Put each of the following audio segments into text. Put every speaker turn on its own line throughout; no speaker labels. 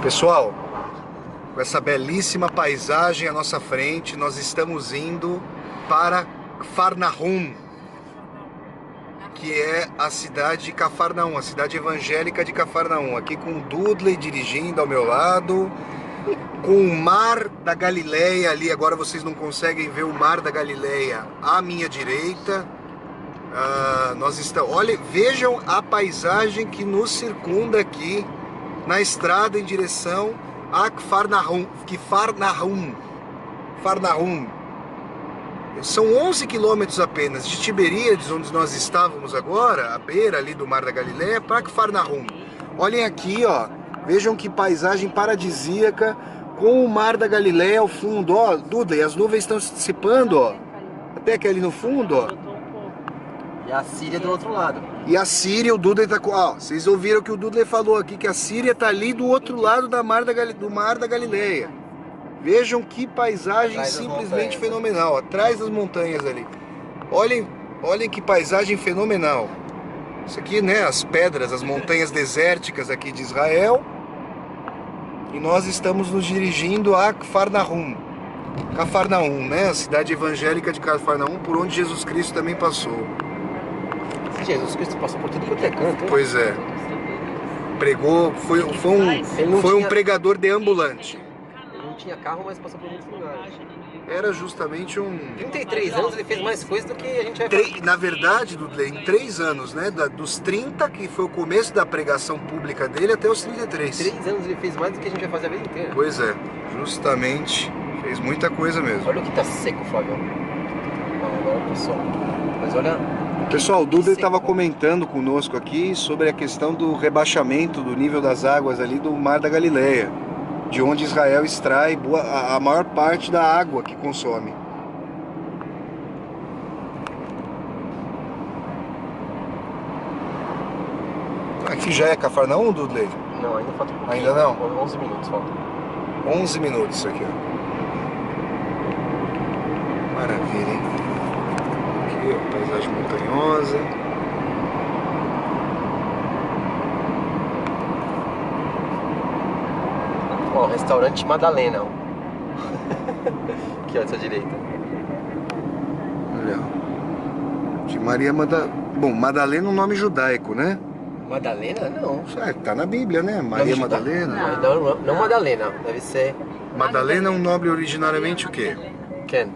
Pessoal, com essa belíssima paisagem à nossa frente, nós estamos indo para Cafarnaum, que é a cidade de Cafarnaum, a cidade evangélica de Cafarnaum. Aqui com o Dudley dirigindo ao meu lado, com o Mar da Galileia ali. Agora vocês não conseguem ver o Mar da Galileia à minha direita. Nós estamos, olha, vejam a paisagem que nos circunda aqui na estrada em direção a Cafarnaum. São 11 quilômetros apenas de Tiberíades, onde nós estávamos agora, à beira ali do Mar da Galileia, para Cafarnaum. Olhem aqui, ó, vejam que paisagem paradisíaca com o Mar da Galileia ao fundo, ó, Dudley, as nuvens estão se dissipando, ó, até que ali no fundo, ó.
E a Síria do outro lado.
E a Síria, o Dudley tá com... Ó, vocês ouviram o que o Dudley falou aqui, que a Síria tá ali do outro lado do Mar da Galileia. Vejam que paisagem simplesmente fenomenal, atrás das montanhas ali. Olhem que paisagem fenomenal. Isso aqui, né, as pedras, as montanhas desérticas aqui de Israel. E nós estamos nos dirigindo a Cafarnaum, né, a cidade evangélica de Cafarnaum, por onde Jesus Cristo também passou.
Jesus Cristo passou por tudo quanto é canto.
Pois é. Pregou, foi um pregador deambulante.
Ele não tinha carro, mas passou por muitos lugares.
Era justamente um...
33 anos ele fez mais coisa do que a gente vai fazer.
Na verdade, Dudley, em 3 anos, né? Dos 30, que foi o começo da pregação pública dele, até os 33.
3 anos ele fez mais do que a gente vai fazer a vida inteira.
Pois é, justamente. Fez muita coisa mesmo.
Olha o que tá seco, Flávio. Agora pessoal. Mas olha...
Pessoal, o Dudley estava comentando conosco aqui sobre a questão do rebaixamento do nível das águas ali do Mar da Galileia, de onde Israel extrai a maior parte da água que consome. Aqui já é Cafarnaum, Dudley?
Não, ainda falta um pouquinho.
Ainda não?
11 minutos falta.
11 minutos isso aqui, ó. Maravilha, hein? Aqui, ó, paisagem montanhosa.
Ó, restaurante Madalena. Aqui, ó, à sua direita.
Olha, de Maria Madalena. Bom, Madalena é um nome judaico, né?
Madalena? Não.
Tá na Bíblia, né? Maria Madalena.
Não Madalena, deve ser...
Madalena é um nome originariamente o quê?
Ken?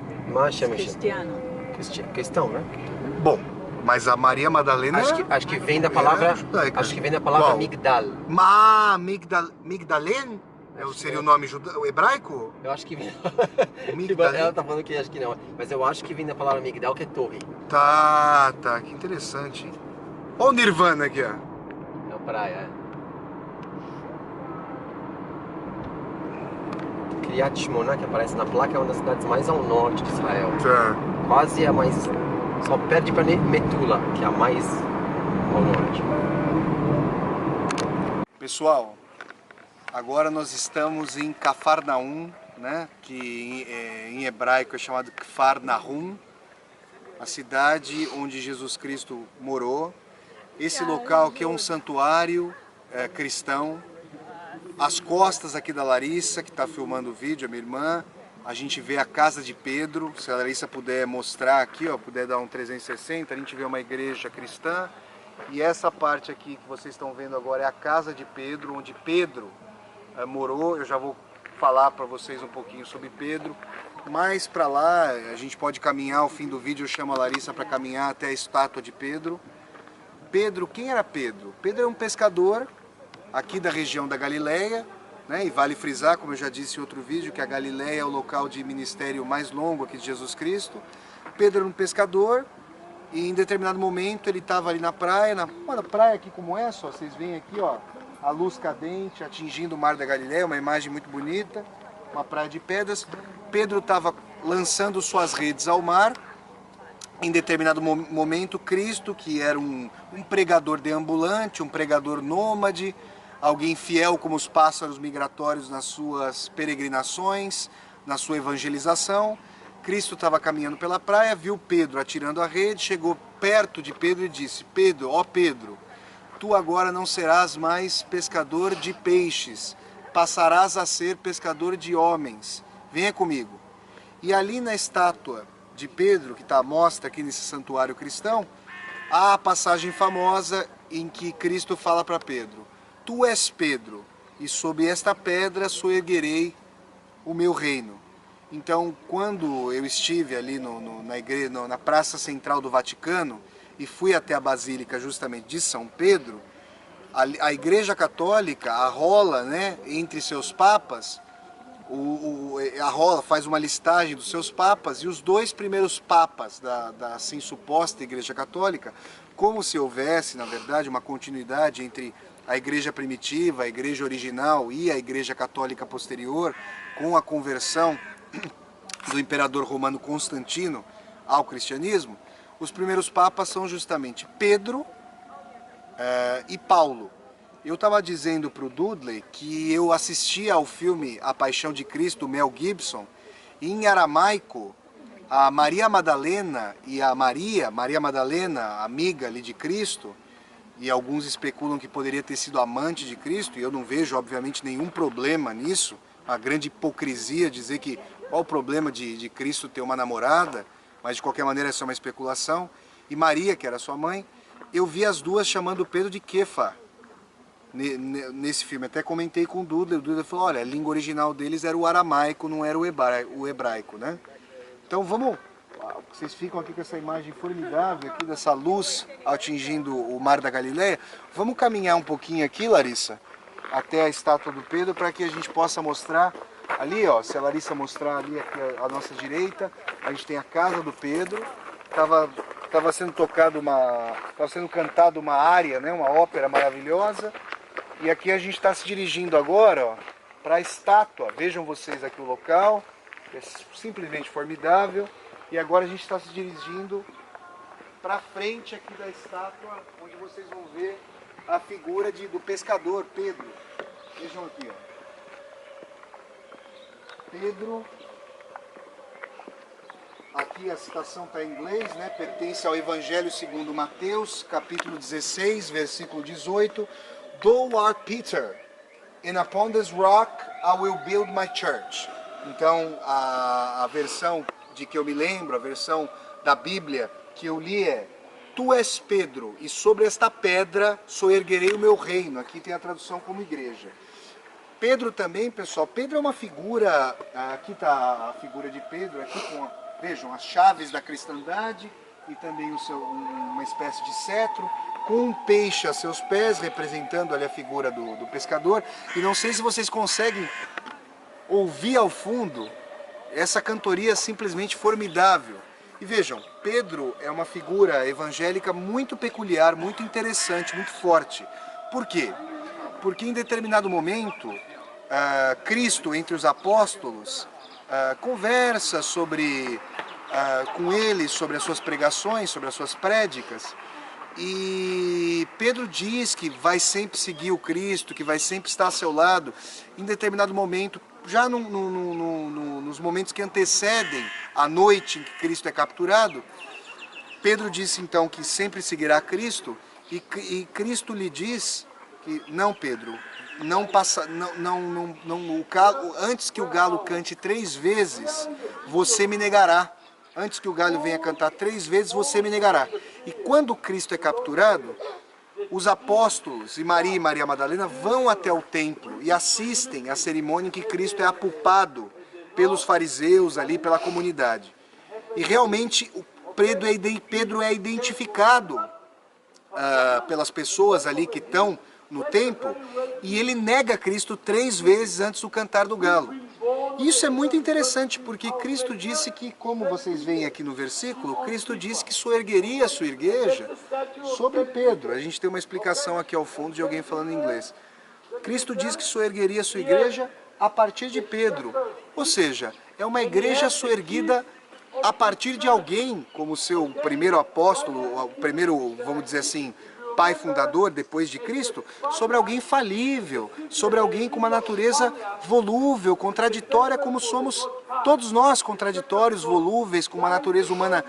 Cristiano.
Cristão, né?
Bom, mas a Maria Madalena...
Acho que vem da palavra... Acho que vem da palavra
Qual?
Migdal.
Migdalen? Seria o nome hebraico?
Eu acho que vem...
Migdal.
Ela tá falando que acho que não. Mas eu acho que vem da palavra Migdal, que é torre.
Tá, que interessante, hein? Olha o Nirvana aqui, ó.
É a praia, é. Kiryat Shmona, que aparece na placa, é uma das cidades mais ao norte de Israel.
Tá.
Quase a mais... Só perde para Metula, que é a mais ao norte.
Pessoal, agora nós estamos em Cafarnaum, né? Que em hebraico é chamado Cafarnaum, a cidade onde Jesus Cristo morou. Esse local aqui é um santuário cristão. Às costas aqui da Larissa, que está filmando o vídeo, a minha irmã, a gente vê a casa de Pedro. Se a Larissa puder mostrar aqui, ó, puder dar um 360, a gente vê uma igreja cristã. E essa parte aqui que vocês estão vendo agora é a casa de Pedro, onde Pedro morou. Eu já vou falar para vocês um pouquinho sobre Pedro. Mais para lá, a gente pode caminhar, ao fim do vídeo eu chamo a Larissa para caminhar até a estátua de Pedro. Pedro, quem era Pedro? Pedro é um pescador aqui da região da Galileia, né? E vale frisar, como eu já disse em outro vídeo, que a Galileia é o local de ministério mais longo aqui de Jesus Cristo. Pedro era um pescador e em determinado momento ele estava ali na praia, uma praia aqui como essa, ó, vocês veem aqui, ó, a luz cadente atingindo o Mar da Galileia, uma imagem muito bonita, uma praia de pedras. Pedro estava lançando suas redes ao mar. Em determinado momento, Cristo, que era um pregador deambulante, um pregador nômade, alguém fiel como os pássaros migratórios nas suas peregrinações, na sua evangelização, Cristo estava caminhando pela praia, viu Pedro atirando a rede, chegou perto de Pedro e disse: Pedro, ó Pedro, tu agora não serás mais pescador de peixes, passarás a ser pescador de homens. Venha comigo. E ali na estátua de Pedro, que está à mostra aqui nesse santuário cristão, há a passagem famosa em que Cristo fala para Pedro: tu és Pedro, e sob esta pedra soerguerei o meu reino. Então, quando eu estive ali na igreja, na praça central do Vaticano, e fui até a Basílica justamente de São Pedro, a Igreja Católica arrola, né, entre seus papas, arrola, faz uma listagem dos seus papas, e os dois primeiros papas da assim suposta Igreja Católica, como se houvesse, na verdade, uma continuidade entre a Igreja primitiva, a Igreja original e a Igreja Católica posterior, com a conversão do Imperador Romano Constantino ao cristianismo, os primeiros papas são justamente Pedro e Paulo. Eu estava dizendo para o Dudley que eu assisti ao filme A Paixão de Cristo, Mel Gibson, e em aramaico, a Maria Madalena e a Maria Madalena, amiga ali de Cristo, e alguns especulam que poderia ter sido amante de Cristo, e eu não vejo, obviamente, nenhum problema nisso, a grande hipocrisia dizer que qual o problema de Cristo ter uma namorada, mas de qualquer maneira essa é uma especulação, e Maria, que era sua mãe, eu vi as duas chamando Pedro de Kefa, nesse filme. Até comentei com o Dudley falou, olha, a língua original deles era o aramaico, não era o hebraico, né? Então vamos, vocês ficam aqui com essa imagem formidável aqui dessa luz atingindo o Mar da Galileia. Vamos caminhar um pouquinho aqui, Larissa, até a estátua do Pedro, para que a gente possa mostrar ali, ó, se a Larissa mostrar ali aqui à nossa direita, a gente tem a casa do Pedro. Estava sendo cantada uma área, né, uma ópera maravilhosa. E aqui a gente está se dirigindo agora para a estátua. Vejam vocês aqui o local, é simplesmente formidável. E agora a gente está se dirigindo para frente aqui da estátua, onde vocês vão ver a figura do pescador, Pedro. Vejam aqui, ó. Pedro, aqui a citação está em inglês, né? Pertence ao Evangelho segundo Mateus, capítulo 16, versículo 18. Thou art Peter, and upon this rock I will build my church. Então, a versão de que eu me lembro, a versão da Bíblia que eu li é: tu és Pedro, e sobre esta pedra soerguerei o meu reino. Aqui tem a tradução como igreja. Pedro também, pessoal, Pedro é uma figura, aqui está a figura de Pedro, aqui com, vejam, as chaves da cristandade e também uma espécie de cetro, com um peixe a seus pés, representando ali a figura do pescador. E não sei se vocês conseguem ouvir ao fundo essa cantoria simplesmente formidável. E vejam, Pedro é uma figura evangélica muito peculiar, muito interessante, muito forte. Por quê? Porque em determinado momento, Cristo, entre os apóstolos, conversa com eles sobre as suas pregações, sobre as suas prédicas. E Pedro diz que vai sempre seguir o Cristo, que vai sempre estar ao seu lado. Em determinado momento, já nos momentos que antecedem a noite em que Cristo é capturado, Pedro disse então que sempre seguirá Cristo, e Cristo lhe diz que não, Pedro, antes que o galo cante 3 vezes, você me negará. Antes que o galho venha cantar 3 vezes, você me negará. E quando Cristo é capturado, os apóstolos e Maria Madalena vão até o templo e assistem à cerimônia em que Cristo é apulpado pelos fariseus ali, pela comunidade. E realmente Pedro é identificado pelas pessoas ali que estão no templo, e ele nega Cristo 3 vezes antes do cantar do galo. Isso é muito interessante, porque Cristo disse que, como vocês veem aqui no versículo, Cristo disse que soergueria a sua igreja sobre Pedro. A gente tem uma explicação aqui ao fundo de alguém falando inglês. Cristo diz que soergueria a sua igreja a partir de Pedro. Ou seja, é uma igreja soerguida a partir de alguém, como seu primeiro apóstolo, o primeiro, vamos dizer assim, pai fundador depois de Cristo, sobre alguém falível, sobre alguém com uma natureza volúvel, contraditória, como somos todos nós, contraditórios, volúveis, com uma natureza humana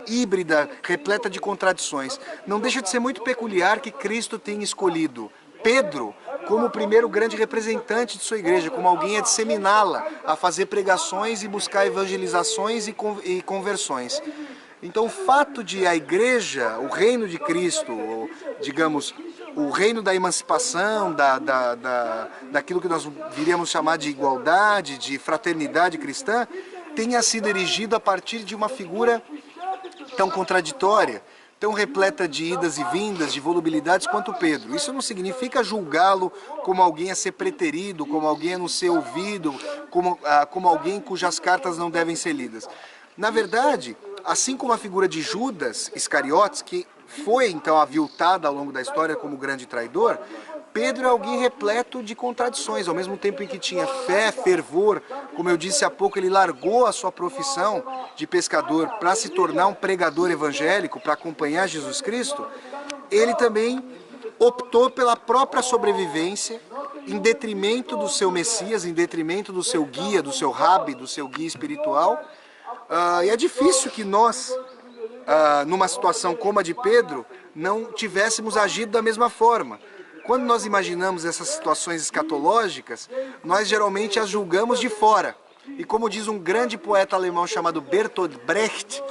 híbrida, repleta de contradições. Não deixa de ser muito peculiar que Cristo tenha escolhido Pedro como o primeiro grande representante de sua igreja, como alguém a disseminá-la, a fazer pregações e buscar evangelizações e conversões. Então o fato de a igreja, o reino de Cristo, digamos, o reino da emancipação, daquilo que nós viríamos chamar de igualdade, de fraternidade cristã, tenha sido erigido a partir de uma figura tão contraditória, tão repleta de idas e vindas, de volubilidades quanto Pedro. Isso não significa julgá-lo como alguém a ser preterido, como alguém a não ser ouvido, como alguém cujas cartas não devem ser lidas. Na verdade, assim como a figura de Judas Iscariotes, que foi então aviltada ao longo da história como grande traidor, Pedro é alguém repleto de contradições. Ao mesmo tempo em que tinha fé, fervor, como eu disse há pouco, ele largou a sua profissão de pescador para se tornar um pregador evangélico, para acompanhar Jesus Cristo, ele também optou pela própria sobrevivência, em detrimento do seu Messias, em detrimento do seu guia, do seu rabi, do seu guia espiritual. E é difícil que nós, numa situação como a de Pedro, não tivéssemos agido da mesma forma. Quando nós imaginamos essas situações escatológicas, nós geralmente as julgamos de fora. E como diz um grande poeta alemão chamado Bertolt Brecht,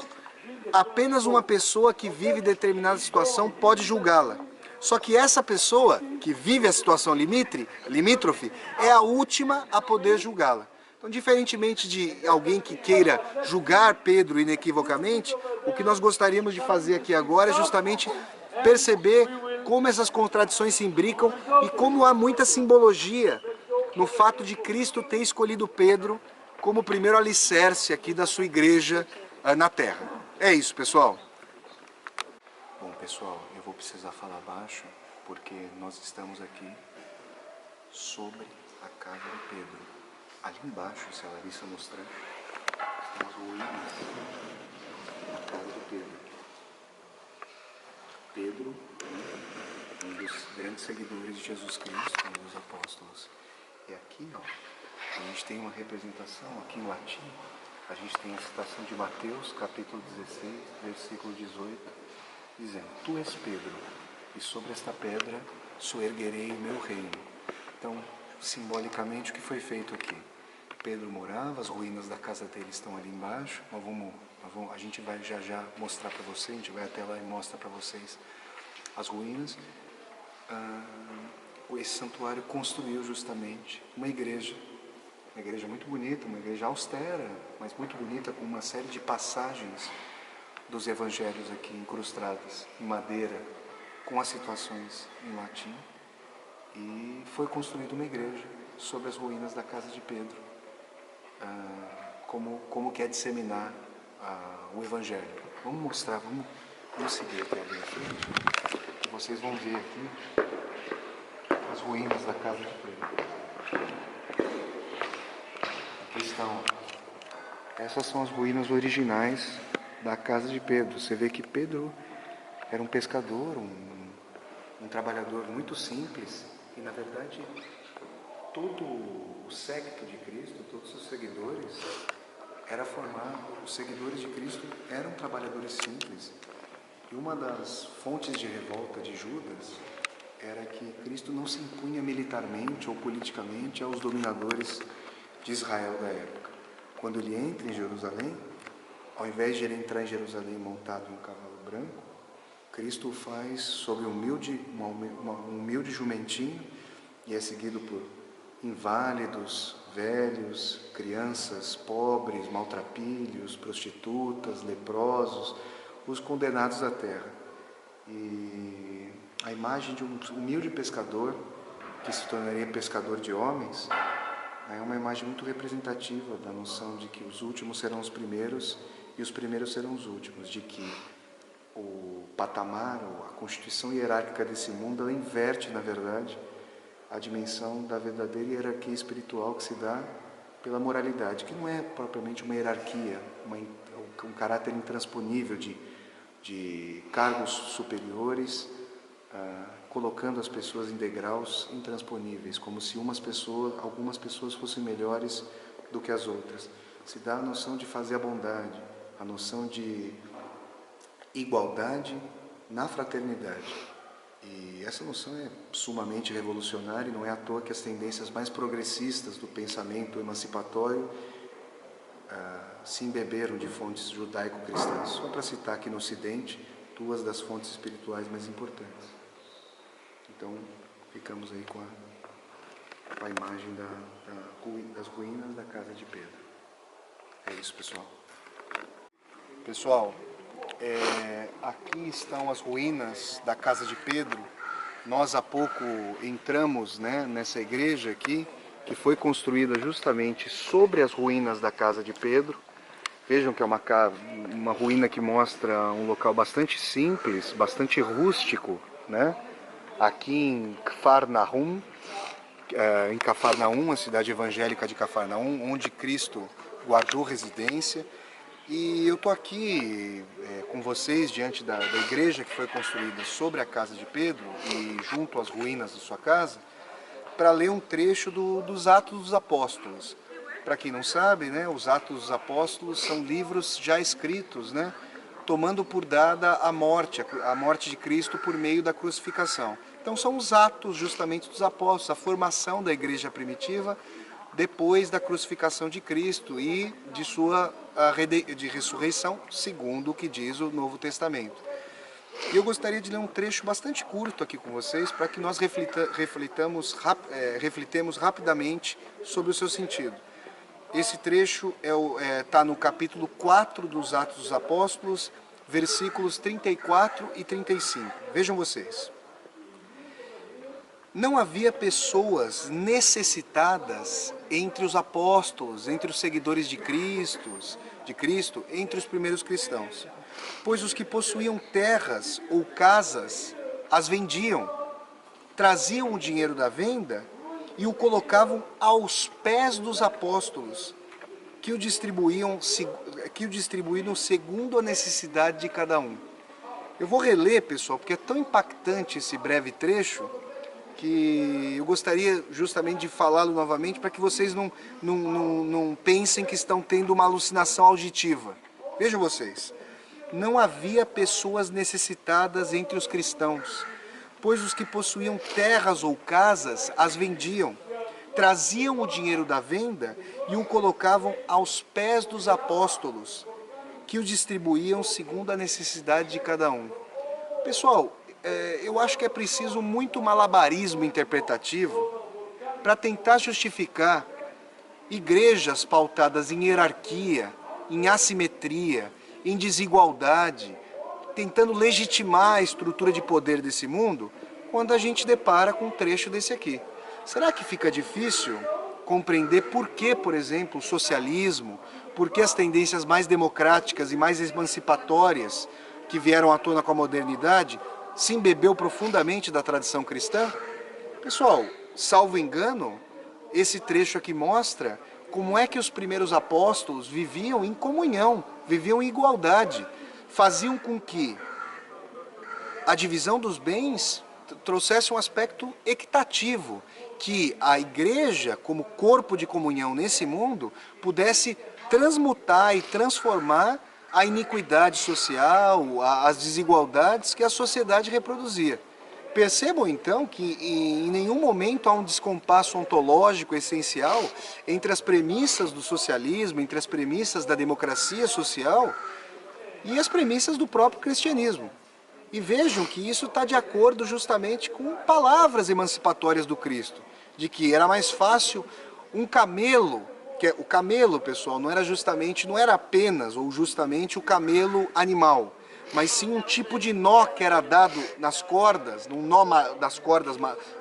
apenas uma pessoa que vive determinada situação pode julgá-la. Só que essa pessoa que vive a situação limítrofe é a última a poder julgá-la. Então, diferentemente de alguém que queira julgar Pedro inequivocamente, o que nós gostaríamos de fazer aqui agora é justamente perceber como essas contradições se imbricam e como há muita simbologia no fato de Cristo ter escolhido Pedro como o primeiro alicerce aqui da sua igreja na Terra. É isso, pessoal. Bom, pessoal, eu vou precisar falar baixo porque nós estamos aqui sobre a casa de Pedro. Ali embaixo, se a Larissa mostrar, estão as ruínas da casa de Pedro. Pedro, um dos grandes seguidores de Jesus Cristo, um dos apóstolos. E aqui, ó, a gente tem uma representação, aqui em latim, a gente tem a citação de Mateus, capítulo 16, versículo 18, dizendo: Tu és Pedro, e sobre esta pedra soerguerei o meu reino. Então, simbolicamente, o que foi feito aqui? Pedro morava, as ruínas da casa dele estão ali embaixo. A gente vai já mostrar para vocês, a gente vai até lá e mostra para vocês as ruínas. Esse santuário construiu justamente uma igreja muito bonita, uma igreja austera, mas muito bonita, com uma série de passagens dos evangelhos aqui incrustadas em madeira, com as situações em latim. E foi construída uma igreja sobre as ruínas da casa de Pedro, como quer disseminar o evangelho. Vamos mostrar, vamos seguir até ali na frente, e vocês vão ver aqui as ruínas da casa de Pedro. Aqui estão. Essas são as ruínas originais da casa de Pedro. Você vê que Pedro era um pescador, um trabalhador muito simples, e na verdade todo o séquito de Cristo, todos os seguidores, era formado, os seguidores de Cristo eram trabalhadores simples. E uma das fontes de revolta de Judas era que Cristo não se impunha militarmente ou politicamente aos dominadores de Israel da época. Quando ele entra em Jerusalém, ao invés de ele entrar em Jerusalém montado em um cavalo branco, Cristo o faz sobre um humilde jumentinho e é seguido por inválidos, velhos, crianças, pobres, maltrapilhos, prostitutas, leprosos, os condenados da terra. E a imagem de um humilde pescador que se tornaria pescador de homens é uma imagem muito representativa da noção de que os últimos serão os primeiros e os primeiros serão os últimos, de que o patamar, a constituição hierárquica desse mundo, ela inverte, na verdade, a dimensão da verdadeira hierarquia espiritual que se dá pela moralidade, que não é propriamente uma hierarquia, um caráter intransponível de cargos superiores, colocando as pessoas em degraus intransponíveis, como se algumas pessoas fossem melhores do que as outras. Se dá a noção de fazer a bondade, a noção de igualdade na fraternidade. E essa noção é sumamente revolucionária e não é à toa que as tendências mais progressistas do pensamento emancipatório se embeberam de fontes judaico-cristãs. Só para citar aqui no Ocidente, duas das fontes espirituais mais importantes. Então, ficamos aí com a imagem das ruínas da casa de Pedro. É isso, pessoal. Pessoal, aqui estão as ruínas da casa de Pedro. Nós há pouco entramos, né, nessa igreja aqui, que foi construída justamente sobre as ruínas da casa de Pedro. Vejam que é uma ruína que mostra um local bastante simples, bastante rústico, né? Aqui em Cafarnaum, a cidade evangélica de Cafarnaum, onde Cristo guardou residência. E eu estou aqui com vocês diante da igreja que foi construída sobre a casa de Pedro e junto às ruínas da sua casa, para ler um trecho dos Atos dos Apóstolos. Para quem não sabe, né, os Atos dos Apóstolos são livros já escritos, né, tomando por dada a morte de Cristo por meio da crucificação. Então são os atos justamente dos apóstolos, a formação da igreja primitiva depois da crucificação de Cristo e de sua de ressurreição, segundo o que diz o Novo Testamento. E eu gostaria de ler um trecho bastante curto aqui com vocês, para que nós reflitamos rapidamente sobre o seu sentido. Esse trecho está no capítulo 4 dos Atos dos Apóstolos, versículos 34 e 35. Vejam vocês. Não havia pessoas necessitadas entre os apóstolos, entre os seguidores de Cristo, entre os primeiros cristãos, pois os que possuíam terras ou casas as vendiam, traziam o dinheiro da venda e o colocavam aos pés dos apóstolos, que o distribuíam segundo a necessidade de cada um. Eu vou reler, pessoal, porque é tão impactante esse breve trecho, que eu gostaria justamente de falá-lo novamente para que vocês não pensem que estão tendo uma alucinação auditiva. Vejam vocês. Não havia pessoas necessitadas entre os cristãos, pois os que possuíam terras ou casas as vendiam, traziam o dinheiro da venda e o colocavam aos pés dos apóstolos, que o distribuíam segundo a necessidade de cada um. Pessoal, eu acho que é preciso muito malabarismo interpretativo para tentar justificar igrejas pautadas em hierarquia, em assimetria, em desigualdade, tentando legitimar a estrutura de poder desse mundo, quando a gente depara com um trecho desse aqui. Será que fica difícil compreender por que, por exemplo, o socialismo, por que as tendências mais democráticas e mais emancipatórias que vieram à tona com a modernidade se embebeu profundamente da tradição cristã? Pessoal, salvo engano, esse trecho aqui mostra como é que os primeiros apóstolos viviam em comunhão, viviam em igualdade, faziam com que a divisão dos bens trouxesse um aspecto equitativo, que a igreja, como corpo de comunhão nesse mundo, pudesse transmutar e transformar a iniquidade social, as desigualdades que a sociedade reproduzia. Percebam então que em nenhum momento há um descompasso ontológico essencial entre as premissas do socialismo, entre as premissas da democracia social e as premissas do próprio cristianismo. E vejam que isso está de acordo justamente com palavras emancipatórias do Cristo, de que era mais fácil um camelo, o camelo, pessoal, não era apenas ou justamente o camelo animal, mas sim um tipo de nó que era dado nas cordas, num nó das cordas,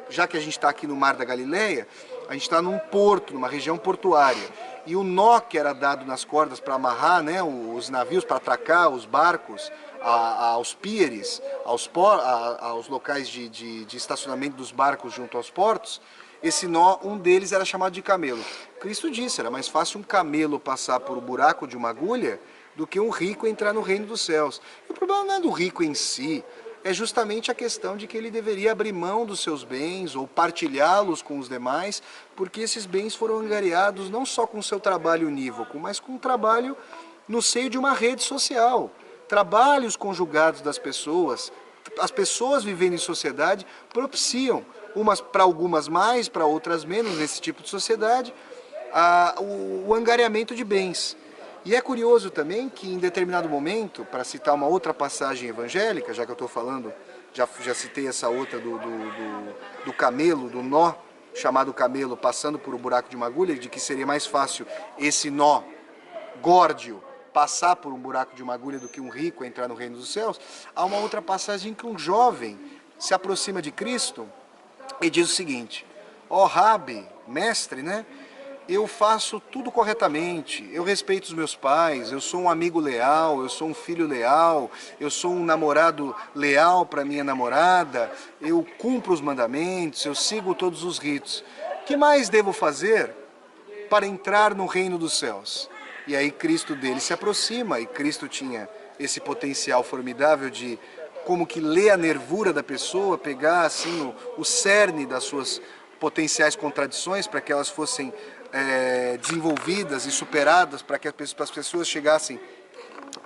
já que a gente está aqui no Mar da Galileia, a gente está num porto, numa região portuária, e o nó que era dado nas cordas para amarrar, né, os navios, para atracar os barcos aos píeres, aos locais de estacionamento dos barcos junto aos portos, esse nó, um deles era chamado de camelo. Cristo disse, era mais fácil um camelo passar por um buraco de uma agulha do que um rico entrar no reino dos céus. E o problema não é do rico em si, é justamente a questão de que ele deveria abrir mão dos seus bens ou partilhá-los com os demais, porque esses bens foram angariados não só com o seu trabalho unívoco, mas com o trabalho no seio de uma rede social. Trabalhos conjugados das pessoas, as pessoas vivendo em sociedade propiciam, para algumas mais, para outras menos, nesse tipo de sociedade, o angariamento de bens. E é curioso também que em determinado momento, para citar uma outra passagem evangélica, já que eu estou falando, já citei essa outra do camelo, do nó, chamado camelo, passando por um buraco de uma agulha, de que seria mais fácil esse nó górdio passar por um buraco de uma agulha do que um rico entrar no reino dos céus. Há uma outra passagem que um jovem se aproxima de Cristo e diz o seguinte: ó Rabi, mestre, né? Eu faço tudo corretamente, eu respeito os meus pais, eu sou um amigo leal, eu sou um filho leal, eu sou um namorado leal para minha namorada, eu cumpro os mandamentos, eu sigo todos os ritos. O que mais devo fazer para entrar no reino dos céus? E aí Cristo dele se aproxima, e Cristo tinha esse potencial formidável de como que ler a nervura da pessoa, pegar assim o cerne das suas potenciais contradições para que elas fossem desenvolvidas e superadas, para que as pessoas chegassem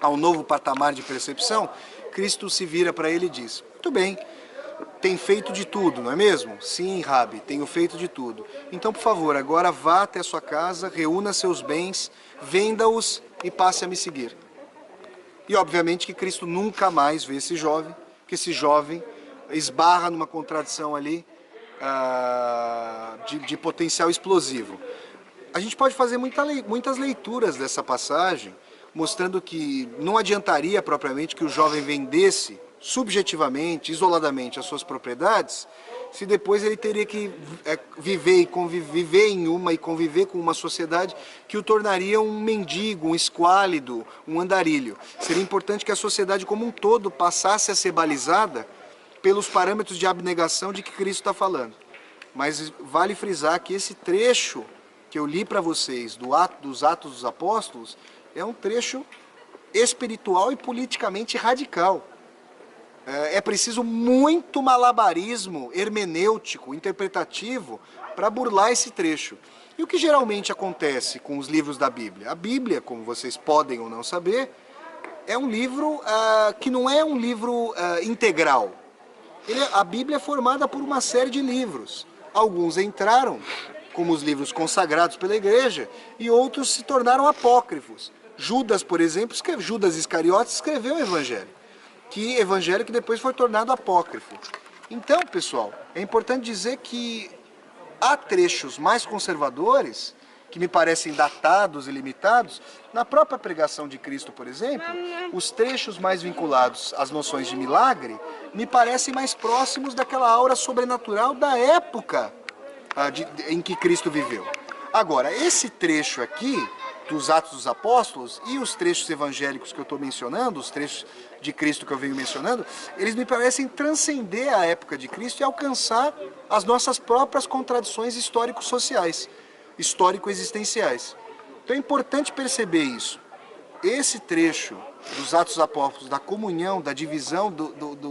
a um novo patamar de percepção. Cristo se vira para ele e diz: muito bem, tem feito de tudo, não é mesmo? Sim, Rabi, tenho feito de tudo. Então, por favor, agora vá até a sua casa, reúna seus bens, venda-os e passe a me seguir. E obviamente que Cristo nunca mais vê esse jovem, que esse jovem esbarra numa contradição ali de potencial explosivo. A gente pode fazer muitas leituras dessa passagem, mostrando que não adiantaria propriamente que o jovem vendesse subjetivamente, isoladamente as suas propriedades, se depois ele teria que viver em uma e conviver com uma sociedade que o tornaria um mendigo, um esquálido, um andarilho. Seria importante que a sociedade como um todo passasse a ser balizada pelos parâmetros de abnegação de que Cristo está falando. Mas vale frisar que esse trecho que eu li para vocês dos Atos dos Apóstolos é um trecho espiritual e politicamente radical. É preciso muito malabarismo hermenêutico, interpretativo, para burlar esse trecho. E o que geralmente acontece com os livros da Bíblia? A Bíblia, como vocês podem ou não saber, é um livro que não é um livro integral. A Bíblia é formada por uma série de livros. Alguns entraram como os livros consagrados pela igreja e outros se tornaram apócrifos. Judas, por exemplo, Judas Iscariotes escreveu o Evangelho. Evangelho que depois foi tornado apócrifo. Então, pessoal, é importante dizer que há trechos mais conservadores, que me parecem datados e limitados. Na própria pregação de Cristo, por exemplo, os trechos mais vinculados às noções de milagre me parecem mais próximos daquela aura sobrenatural da época em que Cristo viveu. Agora, esse trecho aqui dos Atos dos Apóstolos e os trechos evangélicos que eu estou mencionando, os trechos de Cristo que eu venho mencionando, eles me parecem transcender a época de Cristo e alcançar as nossas próprias contradições histórico-sociais, histórico-existenciais. Então é importante perceber isso. Esse trecho dos Atos dos Apóstolos, da comunhão, da divisão,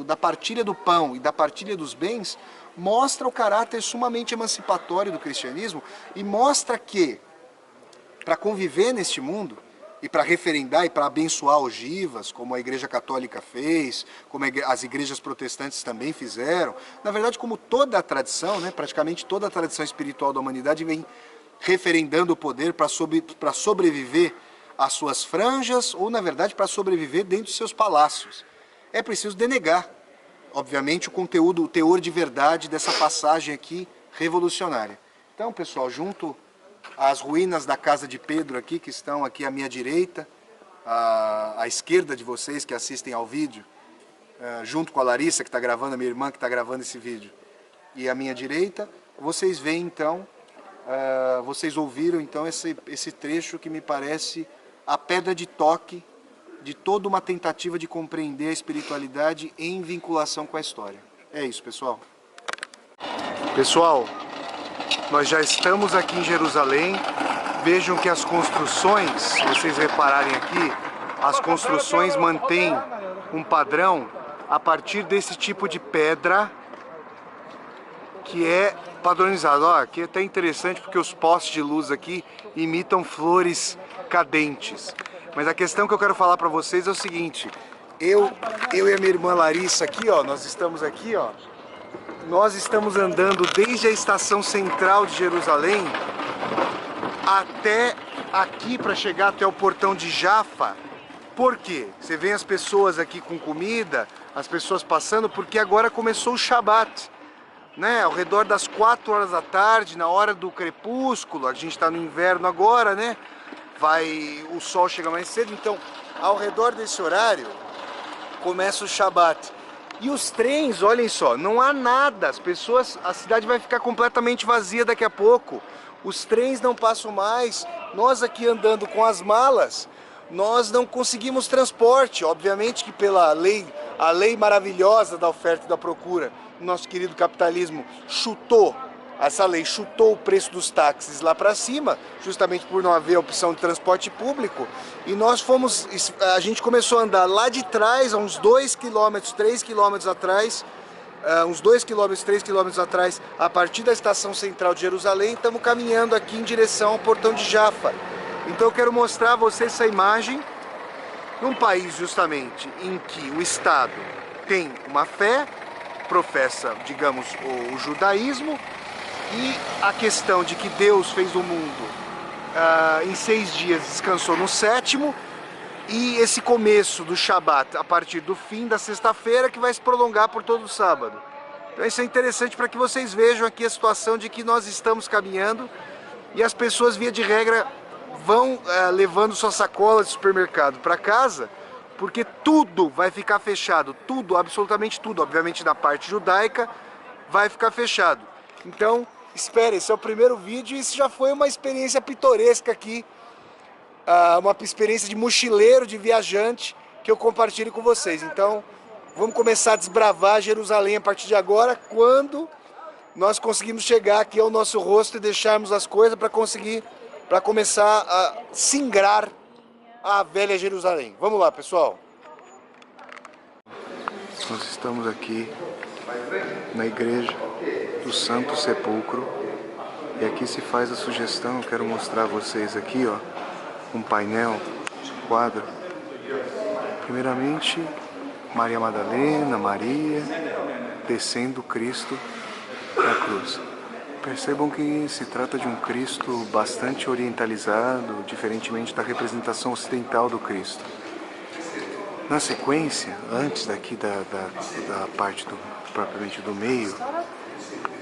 da partilha do pão e da partilha dos bens, mostra o caráter sumamente emancipatório do cristianismo e mostra que, para conviver neste mundo, e para referendar e para abençoar ogivas, como a Igreja Católica fez, como as igrejas protestantes também fizeram, na verdade, como toda a tradição, né, praticamente toda a tradição espiritual da humanidade vem referendando o poder para sobreviver às suas franjas, ou na verdade para sobreviver dentro dos seus palácios. É preciso denegar, obviamente, o teor de verdade dessa passagem aqui revolucionária. Então, pessoal, junto às ruínas da casa de Pedro aqui, que estão aqui à minha direita, à esquerda de vocês que assistem ao vídeo, junto com a Larissa que está gravando, a minha irmã que está gravando esse vídeo, e à minha direita, vocês veem então, vocês ouviram então esse trecho que me parece a pedra de toque de toda uma tentativa de compreender a espiritualidade em vinculação com a história. É isso, pessoal. Pessoal, nós já estamos aqui em Jerusalém. Vejam que as construções, se vocês repararem aqui, as construções mantêm um padrão a partir desse tipo de pedra que é padronizado. Ó, aqui é até interessante porque os postes de luz aqui imitam flores cadentes. Mas a questão que eu quero falar para vocês é o seguinte: Eu e a minha irmã Larissa aqui, ó, nós estamos aqui, ó. Nós estamos andando desde a estação central de Jerusalém até aqui para chegar até o portão de Jaffa. Por quê? Você vê as pessoas aqui com comida, as pessoas passando, porque agora começou o Shabat, né? Ao redor das 4 horas da tarde, na hora do crepúsculo, a gente está no inverno agora, né? O sol chega mais cedo, então ao redor desse horário começa o Shabat. E os trens, olhem só, não há nada, a cidade vai ficar completamente vazia daqui a pouco. Os trens não passam mais, nós aqui andando com as malas, nós não conseguimos transporte. Obviamente que pela lei, a lei maravilhosa da oferta e da procura, o nosso querido capitalismo essa lei chutou o preço dos táxis lá para cima, justamente por não haver opção de transporte público, e a gente começou a andar lá de trás, a uns 2 km, 3 km atrás, uns 2 km, 3 km atrás, a partir da estação central de Jerusalém, estamos caminhando aqui em direção ao portão de Jaffa. Então eu quero mostrar a vocês essa imagem, num país justamente em que o Estado tem uma fé, professa, digamos, o judaísmo, e a questão de que Deus fez o mundo em 6 dias, descansou no 7º, e esse começo do Shabat a partir do fim da sexta-feira, que vai se prolongar por todo o sábado. Então isso é interessante para que vocês vejam aqui a situação de que nós estamos caminhando e as pessoas, via de regra, vão levando suas sacolas de supermercado para casa, porque tudo vai ficar fechado, tudo, absolutamente tudo, obviamente na parte judaica, vai ficar fechado. Então, espere, esse é o primeiro vídeo e isso já foi uma experiência pitoresca aqui, uma experiência de mochileiro, de viajante, que eu compartilho com vocês. Então, vamos começar a desbravar Jerusalém a partir de agora, quando nós conseguimos chegar aqui ao nosso rosto e deixarmos as coisas para começar a singrar a velha Jerusalém. Vamos lá, pessoal. Nós estamos aqui na igreja do Santo Sepulcro e aqui se faz a sugestão. Eu quero mostrar a vocês aqui, ó, um painel, um quadro. Primeiramente, Maria Madalena, Maria, descendo Cristo da cruz. Percebam que se trata de um Cristo bastante orientalizado, diferentemente da representação ocidental do Cristo. Na sequência, antes daqui da parte propriamente do meio,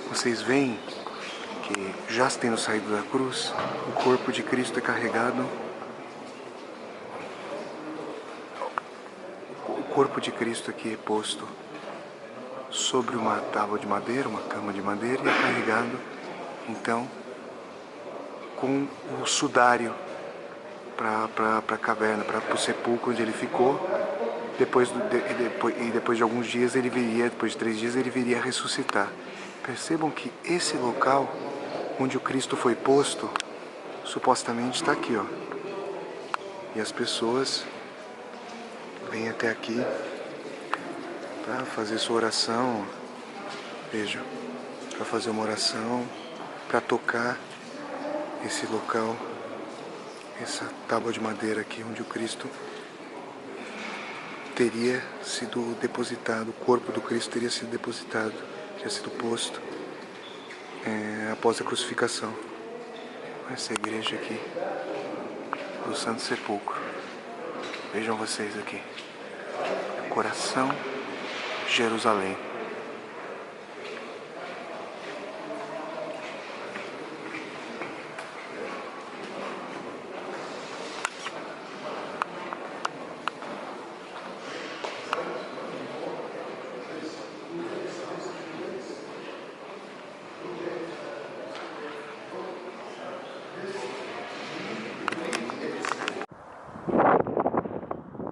vocês veem que, já tendo saído da cruz, o corpo de Cristo é carregado. O corpo de Cristo aqui é posto sobre uma tábua de madeira, uma cama de madeira, e é carregado, então, com o sudário para a caverna, para o sepulcro onde ele ficou. Depois de alguns dias ele viria, depois de 3 dias ele viria a ressuscitar. Percebam que esse local onde o Cristo foi posto, supostamente está aqui, ó. E as pessoas vêm até aqui para fazer sua oração, vejam, para fazer uma oração, para tocar esse local, essa tábua de madeira aqui onde o Cristo teria sido depositado, o corpo do Cristo teria sido depositado, teria sido posto após a crucificação. Essa igreja aqui do Santo Sepulcro. Vejam vocês aqui, coração Jerusalém.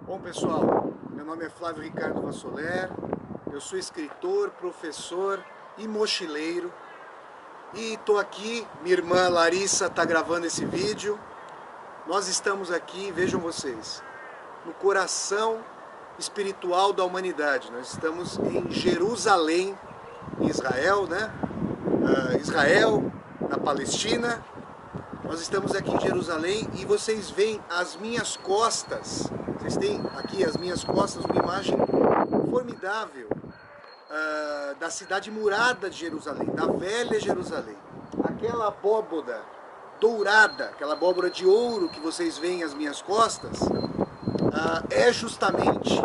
Bom, pessoal, meu nome é Flávio Ricardo Vassoler, eu sou escritor, professor e mochileiro, e estou aqui, minha irmã Larissa está gravando esse vídeo. Nós estamos aqui, vejam vocês, no coração espiritual da humanidade. Nós estamos em Jerusalém, em Israel, né? Israel, na Palestina. Nós estamos aqui em Jerusalém e vocês veem as minhas costas, Vocês têm aqui às minhas costas uma imagem formidável da cidade murada de Jerusalém, da velha Jerusalém. Aquela abóbora dourada, aquela abóbora de ouro que vocês veem às minhas costas, é justamente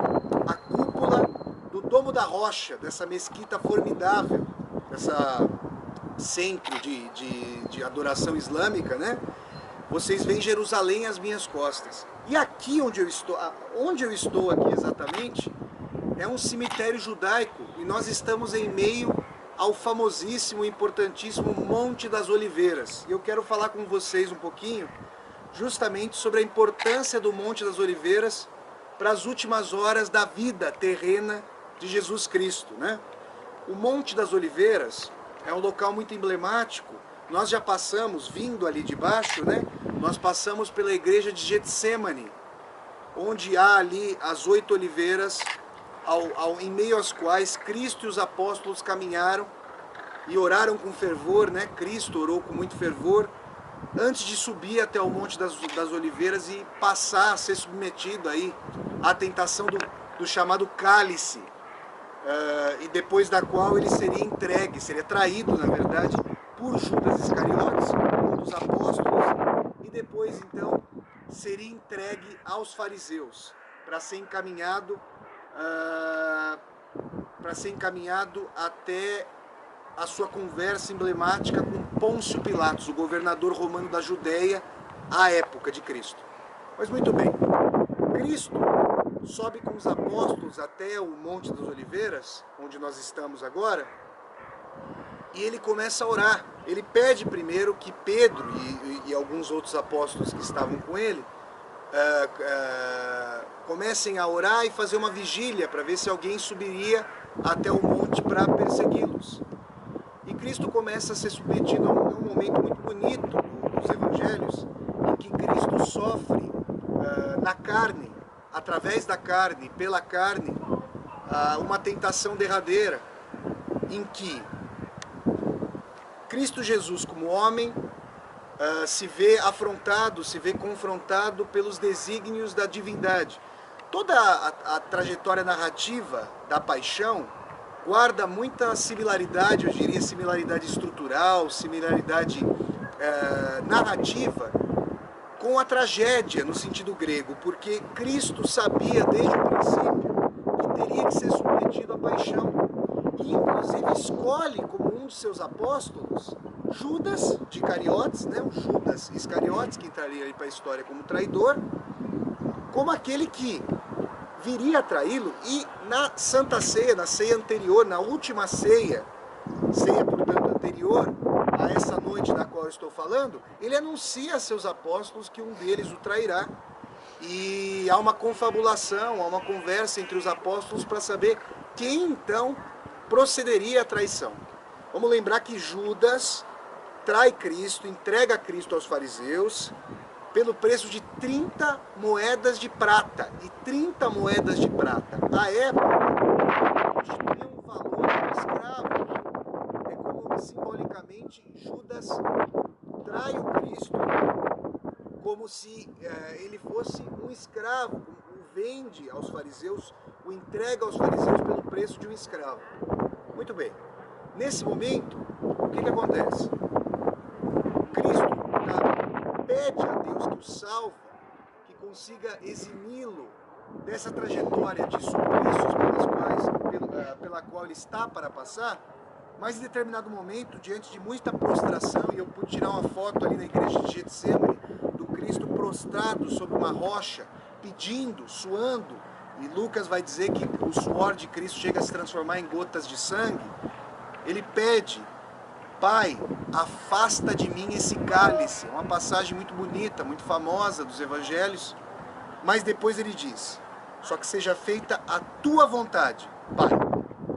a cúpula do Domo da Rocha, dessa mesquita formidável, dessa centro de adoração islâmica, né? Vocês veem Jerusalém às minhas costas. E aqui onde eu estou aqui exatamente, é um cemitério judaico e nós estamos em meio ao famosíssimo e importantíssimo Monte das Oliveiras. E eu quero falar com vocês um pouquinho justamente sobre a importância do Monte das Oliveiras para as últimas horas da vida terrena de Jesus Cristo, né? O Monte das Oliveiras é um local muito emblemático. Nós já passamos, vindo ali de baixo, né? Nós passamos pela igreja de Getsemane, onde há ali as 8 oliveiras, em meio às quais Cristo e os apóstolos caminharam e oraram com fervor, né? Cristo orou com muito fervor, antes de subir até o Monte das Oliveiras e passar a ser submetido aí à tentação do chamado cálice, e depois da qual ele seria entregue, seria traído, na verdade, por Judas Iscariotes, um dos apóstolos, e depois então seria entregue aos fariseus para ser encaminhado até a sua conversa emblemática com Pôncio Pilatos, o governador romano da Judéia, à época de Cristo. Mas muito bem, Cristo sobe com os apóstolos até o Monte das Oliveiras, onde nós estamos agora, e ele começa a orar. Ele pede primeiro que Pedro e alguns outros apóstolos que estavam com ele comecem a orar e fazer uma vigília para ver se alguém subiria até o monte para persegui-los. E Cristo começa a ser submetido a um momento muito bonito dos evangelhos, em que Cristo sofre na carne, através da carne, pela carne, uma tentação derradeira, em que Cristo Jesus, como homem, se vê afrontado, se vê confrontado pelos desígnios da divindade. Toda a trajetória narrativa da paixão guarda muita similaridade, eu diria similaridade estrutural, similaridade narrativa com a tragédia no sentido grego, porque Cristo sabia desde o princípio que teria que ser submetido à paixão e inclusive escolhe como um de seus apóstolos Judas de Iscariotes, né, o Judas Iscariotes, que entraria aí para a história como traidor, como aquele que viria a traí-lo. E na Santa Ceia, na ceia anterior, na última ceia portanto anterior a essa noite da qual eu estou falando, ele anuncia a seus apóstolos que um deles o trairá, e há uma confabulação, há uma conversa entre os apóstolos para saber quem então procederia à traição. Vamos lembrar que Judas trai Cristo, entrega Cristo aos fariseus pelo preço de 30 moedas de prata. E 30 moedas de prata, à época, constituía um valor de escravo. É como simbolicamente Judas trai o Cristo como se ele fosse um escravo, o vende aos fariseus, o entrega aos fariseus pelo preço de um escravo. Muito bem. Nesse momento, o que acontece? Cristo pede a Deus que o salve, que consiga eximi-lo dessa trajetória de suplícios pela qual ele está para passar, mas em determinado momento, diante de muita prostração, e eu pude tirar uma foto ali na igreja de Getsemane, do Cristo prostrado sobre uma rocha, pedindo, suando, e Lucas vai dizer que o suor de Cristo chega a se transformar em gotas de sangue. Ele pede: Pai, afasta de mim esse cálice. É uma passagem muito bonita, muito famosa dos evangelhos. Mas depois ele diz: só que seja feita a tua vontade, Pai,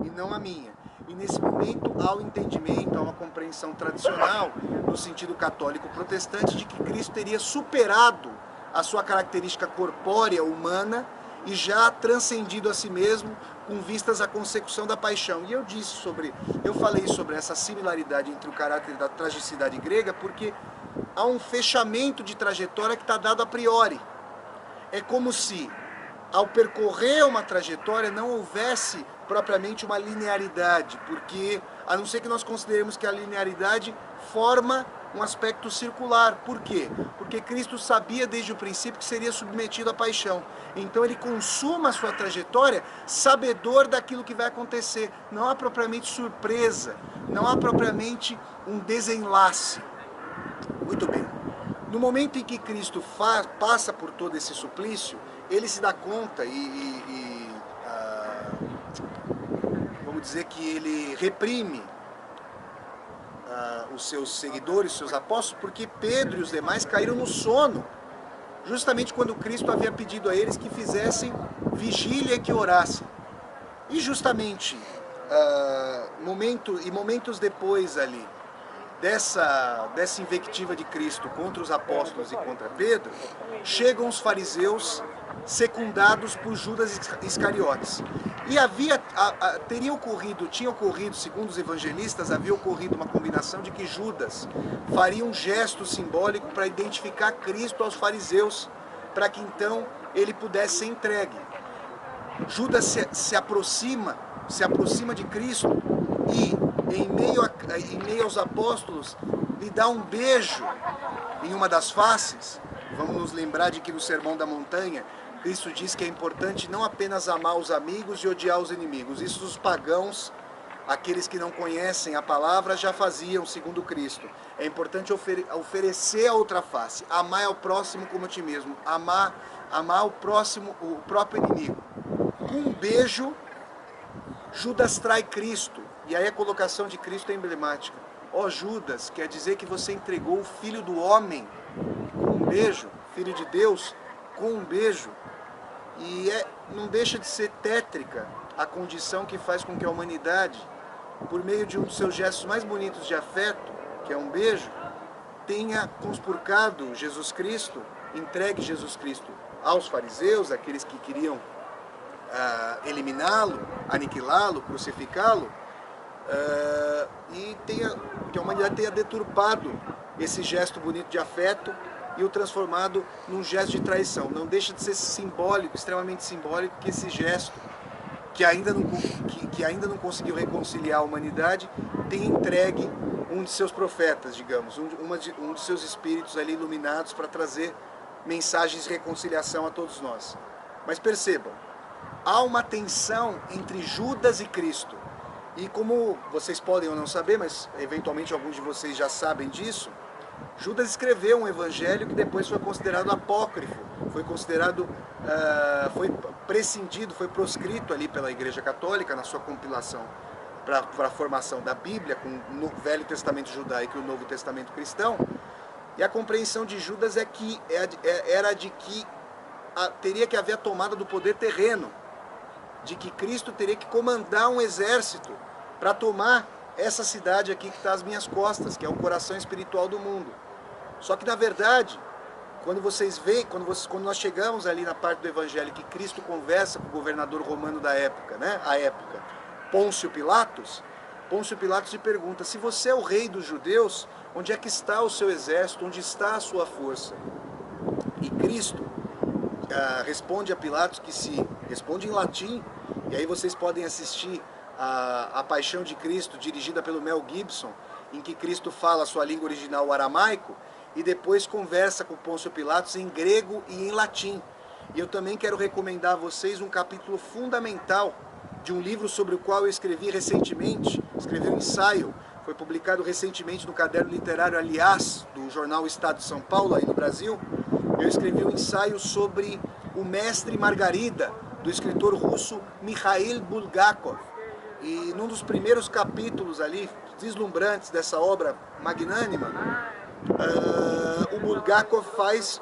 e não a minha. E nesse momento há o entendimento, há uma compreensão tradicional, no sentido católico protestante, de que Cristo teria superado a sua característica corpórea humana e já transcendido a si mesmo com vistas à consecução da paixão. E eu falei sobre essa similaridade entre o caráter da tragicidade grega, porque há um fechamento de trajetória que está dado a priori. É como se ao percorrer uma trajetória, não houvesse propriamente uma linearidade, porque, a não ser que nós consideremos que a linearidade forma um aspecto circular. Por quê? Porque Cristo sabia desde o princípio que seria submetido à paixão. Então ele consuma a sua trajetória sabedor daquilo que vai acontecer. Não há propriamente surpresa, não há propriamente um desenlace. Muito bem. No momento em que Cristo passa por todo esse suplício, ele se dá conta vamos dizer que ele reprime os seus seguidores, os seus apóstolos, porque Pedro e os demais caíram no sono, justamente quando Cristo havia pedido a eles que fizessem vigília e que orassem. E justamente momentos depois ali, dessa invectiva de Cristo contra os apóstolos e contra Pedro, chegam os fariseus secundados por Judas Iscariotes. E tinha ocorrido, segundo os evangelistas, havia ocorrido uma combinação de que Judas faria um gesto simbólico para identificar Cristo aos fariseus, para que então ele pudesse ser entregue. Judas se aproxima de Cristo e, em meio aos apóstolos, lhe dá um beijo em uma das faces. Vamos nos lembrar de que no Sermão da Montanha, Cristo diz que é importante não apenas amar os amigos e odiar os inimigos. Isso os pagãos, aqueles que não conhecem a palavra, já faziam, segundo Cristo. É importante oferecer a outra face, amar ao próximo como a ti mesmo, amar o próximo, o próprio inimigo. Com um beijo, Judas trai Cristo. E aí a colocação de Cristo é emblemática. Ó Judas, quer dizer que você entregou o Filho do Homem com um beijo, Filho de Deus, com um beijo. E não deixa de ser tétrica a condição que faz com que a humanidade, por meio de um dos seus gestos mais bonitos de afeto, que é um beijo, tenha conspurcado Jesus Cristo, entregue Jesus Cristo aos fariseus, aqueles que queriam eliminá-lo, aniquilá-lo, crucificá-lo, e que a humanidade tenha deturpado esse gesto bonito de afeto e o transformado num gesto de traição. Não deixa de ser simbólico, extremamente simbólico, que esse gesto, que ainda não conseguiu reconciliar a humanidade, tenha entregue um de seus profetas, digamos, um de seus espíritos ali iluminados para trazer mensagens de reconciliação a todos nós. Mas percebam, há uma tensão entre Judas e Cristo. E como vocês podem ou não saber, mas eventualmente alguns de vocês já sabem disso, Judas escreveu um evangelho que depois foi considerado apócrifo, foi considerado, foi prescindido, foi proscrito ali pela Igreja Católica na sua compilação para a formação da Bíblia, com o Velho Testamento judaico e o Novo Testamento cristão. E a compreensão de Judas era de que teria que haver a tomada do poder terreno, de que Cristo teria que comandar um exército para tomar essa cidade aqui que está às minhas costas, que é o coração espiritual do mundo. Só que na verdade, quando vocês veem, quando nós chegamos ali na parte do Evangelho que Cristo conversa com o governador romano da época, né? A época, Pôncio Pilatos lhe pergunta: se você é o rei dos judeus, onde é que está o seu exército, onde está a sua força? E Cristo responde a Pilatos, responde em latim, e aí vocês podem assistir a Paixão de Cristo, dirigida pelo Mel Gibson, em que Cristo fala a sua língua original, o aramaico, e depois conversa com Pôncio Pilatos em grego e em latim. E eu também quero recomendar a vocês um capítulo fundamental de um livro sobre o qual eu escrevi recentemente, escrevi um ensaio, foi publicado recentemente no caderno literário Aliás, do jornal Estado de São Paulo, aí no Brasil. Eu escrevi um ensaio sobre o Mestre Margarida, do escritor russo Mikhail Bulgakov. E num dos primeiros capítulos ali, deslumbrantes dessa obra magnânima, o Bulgakov faz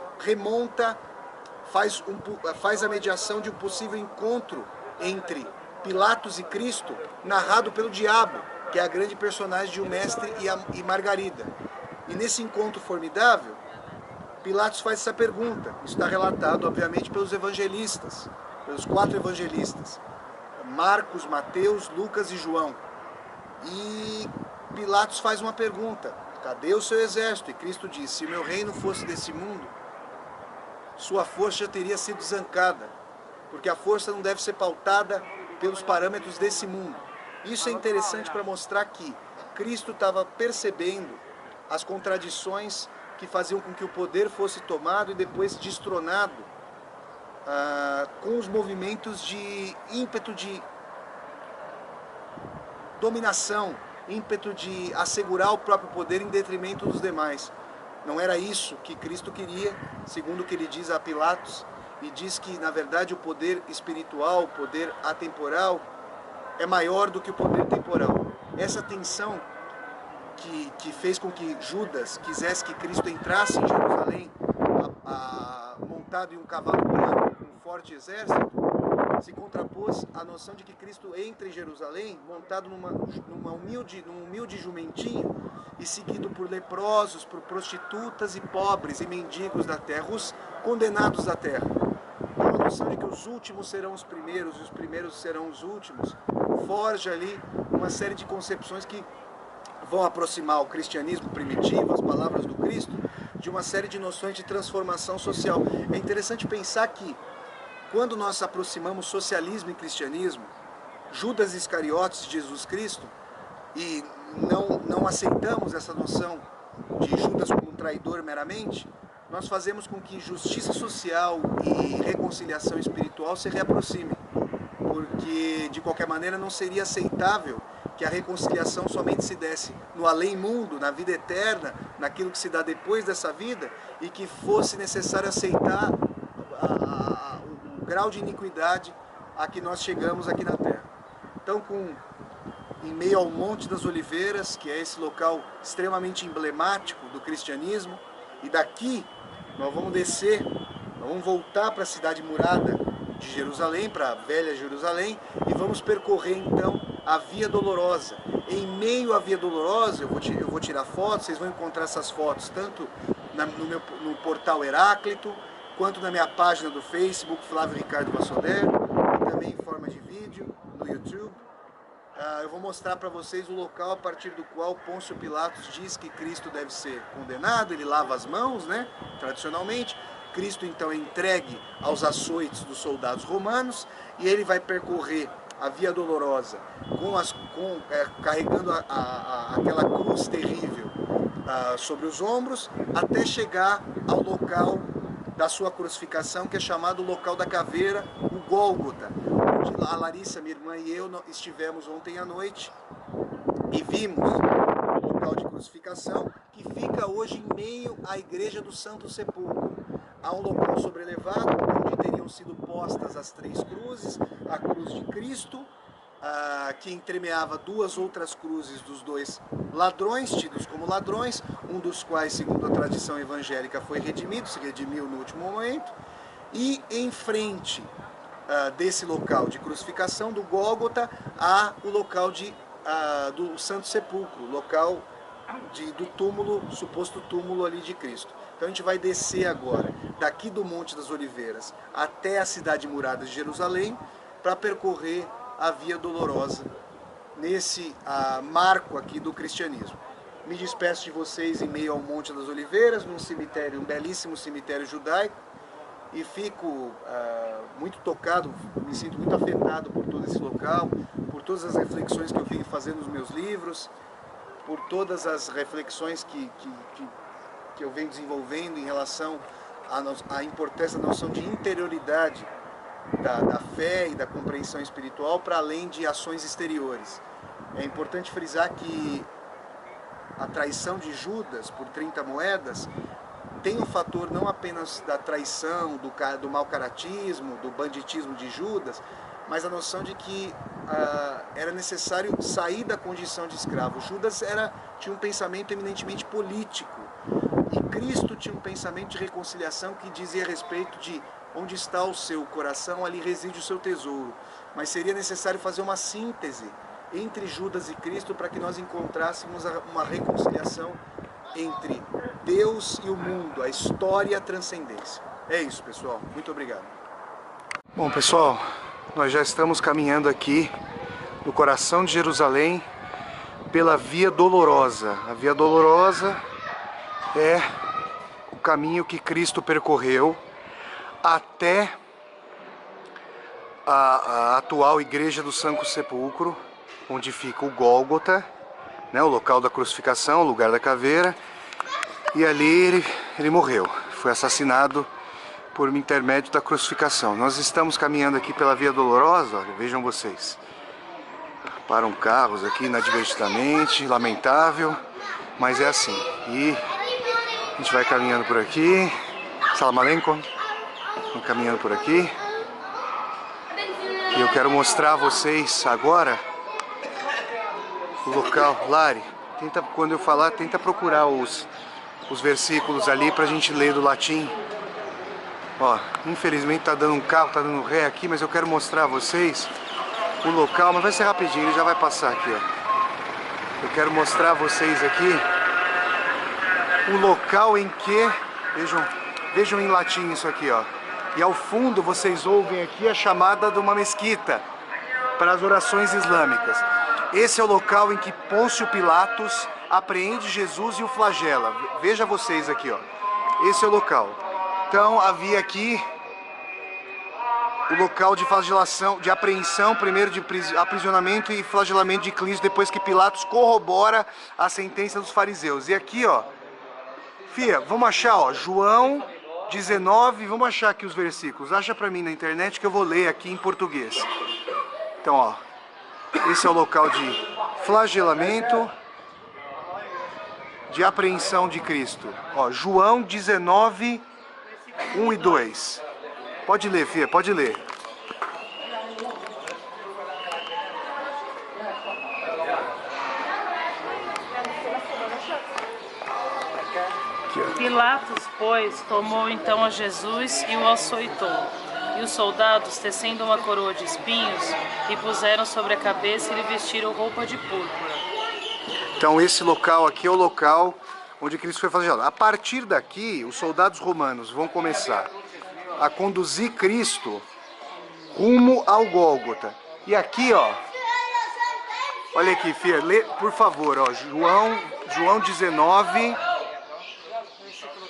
a mediação de um possível encontro entre Pilatos e Cristo, narrado pelo diabo, que é a grande personagem de O Mestre e Margarida. E nesse encontro formidável, Pilatos faz essa pergunta. Isso está relatado, obviamente, pelos evangelistas, pelos 4 evangelistas, Marcos, Mateus, Lucas e João. E Pilatos faz uma pergunta: cadê o seu exército? E Cristo diz: se o meu reino fosse desse mundo, sua força já teria sido zancada. porque a força não deve ser pautada pelos parâmetros desse mundo. Isso é interessante para mostrar que Cristo estava percebendo as contradições que faziam com que o poder fosse tomado e depois destronado com os movimentos de ímpeto de dominação, ímpeto de assegurar o próprio poder em detrimento dos demais. Não era isso que Cristo queria, segundo o que ele diz a Pilatos, e diz que, na verdade, o poder espiritual, o poder atemporal, é maior do que o poder temporal. Essa tensão que fez com que Judas quisesse que Cristo entrasse em Jerusalém montado em um cavalo branco com um forte exército, se contrapôs à noção de que Cristo entra em Jerusalém montado num humilde jumentinho e seguido por leprosos, por prostitutas e pobres e mendigos da terra, os condenados da terra. Então a noção de que os últimos serão os primeiros e os primeiros serão os últimos forja ali uma série de concepções que vão aproximar o cristianismo primitivo, as palavras do Cristo, de uma série de noções de transformação social. É interessante pensar que, quando nós aproximamos socialismo e cristianismo, Judas Iscariotes de Jesus Cristo, e não aceitamos essa noção de Judas como um traidor meramente, nós fazemos com que justiça social e reconciliação espiritual se reaproximem, porque de qualquer maneira não seria aceitável que a reconciliação somente se desse no além-mundo, na vida eterna, naquilo que se dá depois dessa vida, e que fosse necessário aceitar o grau de iniquidade a que nós chegamos aqui na Terra. Então, em meio ao Monte das Oliveiras, que é esse local extremamente emblemático do cristianismo, e daqui nós vamos descer, nós vamos voltar para a cidade murada de Jerusalém, para a velha Jerusalém, e vamos percorrer então a Via Dolorosa. Em meio à Via Dolorosa, eu vou tirar fotos, vocês vão encontrar essas fotos tanto no portal Heráclito, quanto na minha página do Facebook, Flávio Ricardo Vassoler, e também em forma de vídeo no YouTube. Eu vou mostrar para vocês o local a partir do qual Pôncio Pilatos diz que Cristo deve ser condenado. Ele lava as mãos, né, tradicionalmente. Cristo então é entregue aos açoites dos soldados romanos e ele vai percorrer a Via Dolorosa carregando aquela cruz terrível sobre os ombros, até chegar ao local da sua crucificação, que é chamado local da caveira, o Gólgota, onde a Larissa, minha irmã, e eu estivemos ontem à noite e vimos o local de crucificação, que fica hoje em meio à igreja do Santo Sepulcro. Há um local sobrelevado, onde teriam sido postas as 3 cruzes, a cruz de Cristo, que entremeava 2 outras cruzes dos 2 ladrões, tidos como ladrões, um dos quais, segundo a tradição evangélica, foi redimido, se redimiu no último momento, e em frente desse local de crucificação, do Gólgota, há o local do Santo Sepulcro, local do túmulo, suposto túmulo ali de Cristo. Então a gente vai descer agora, daqui do Monte das Oliveiras até a cidade murada de Jerusalém, para percorrer a Via Dolorosa, nesse marco aqui do cristianismo. Me despeço de vocês em meio ao Monte das Oliveiras, num cemitério, um belíssimo cemitério judaico, e fico muito tocado, me sinto muito afetado por todo esse local, por todas as reflexões que eu venho fazendo nos meus livros, por todas as reflexões que eu venho desenvolvendo em relação à importância da noção de interioridade da fé e da compreensão espiritual para além de ações exteriores. É importante frisar que a traição de Judas por 30 moedas tem um fator não apenas da traição, do mau caratismo, do banditismo de Judas, mas a noção de que era necessário sair da condição de escravo. Judas tinha um pensamento eminentemente político, e Cristo tinha um pensamento de reconciliação que dizia a respeito de onde está o seu coração, ali reside o seu tesouro. Mas seria necessário fazer uma síntese entre Judas e Cristo para que nós encontrássemos uma reconciliação entre Deus e o mundo, a história e a transcendência. É isso, pessoal. Muito obrigado. Bom, pessoal, nós já estamos caminhando aqui no coração de Jerusalém pela Via Dolorosa. A Via Dolorosa é o caminho que Cristo percorreu até a atual igreja do Santo Sepulcro, onde fica o Gólgota, né, o local da crucificação, o lugar da caveira. E ali ele morreu, foi assassinado por intermédio da crucificação. Nós estamos caminhando aqui pela Via Dolorosa, olha, vejam vocês. Param carros aqui inadvertidamente, lamentável, mas é assim. E a gente vai caminhando por aqui. Salam aleikum. Vamos caminhando por aqui. E eu quero mostrar a vocês agora o local. Lari, tenta, quando eu falar, tenta procurar os versículos ali pra gente ler do latim. Ó, infelizmente tá dando um carro, tá dando ré aqui, mas eu quero mostrar a vocês o local, mas vai ser rapidinho, ele já vai passar aqui, ó. Eu quero mostrar a vocês aqui o local em que, vejam em latim isso aqui, ó. E ao fundo vocês ouvem aqui a chamada de uma mesquita para as orações islâmicas. Esse é o local em que Pôncio Pilatos apreende Jesus e o flagela. Veja vocês aqui, ó. Esse é o local. Então havia aqui o local de flagelação, de apreensão, primeiro de aprisionamento e flagelamento de Cristo, depois que Pilatos corrobora a sentença dos fariseus. E aqui, ó, Fia, vamos achar, ó, João 19, vamos achar aqui os versículos. Acha pra mim na internet que eu vou ler aqui em português. Então, ó, esse é o local de flagelamento, de apreensão de Cristo. Ó, João 19, 1 e 2. Pode ler, Fia, pode ler.
Pilatos, pois, tomou então a Jesus e o açoitou. E os soldados, tecendo uma coroa de espinhos, lhe puseram sobre a cabeça e lhe vestiram roupa de púrpura.
Então esse local aqui é o local onde Cristo foi flagelado. A partir daqui, os soldados romanos vão começar a conduzir Cristo rumo ao Gólgota. E aqui, ó, olha aqui, Fia, lê, por favor, ó, João 19,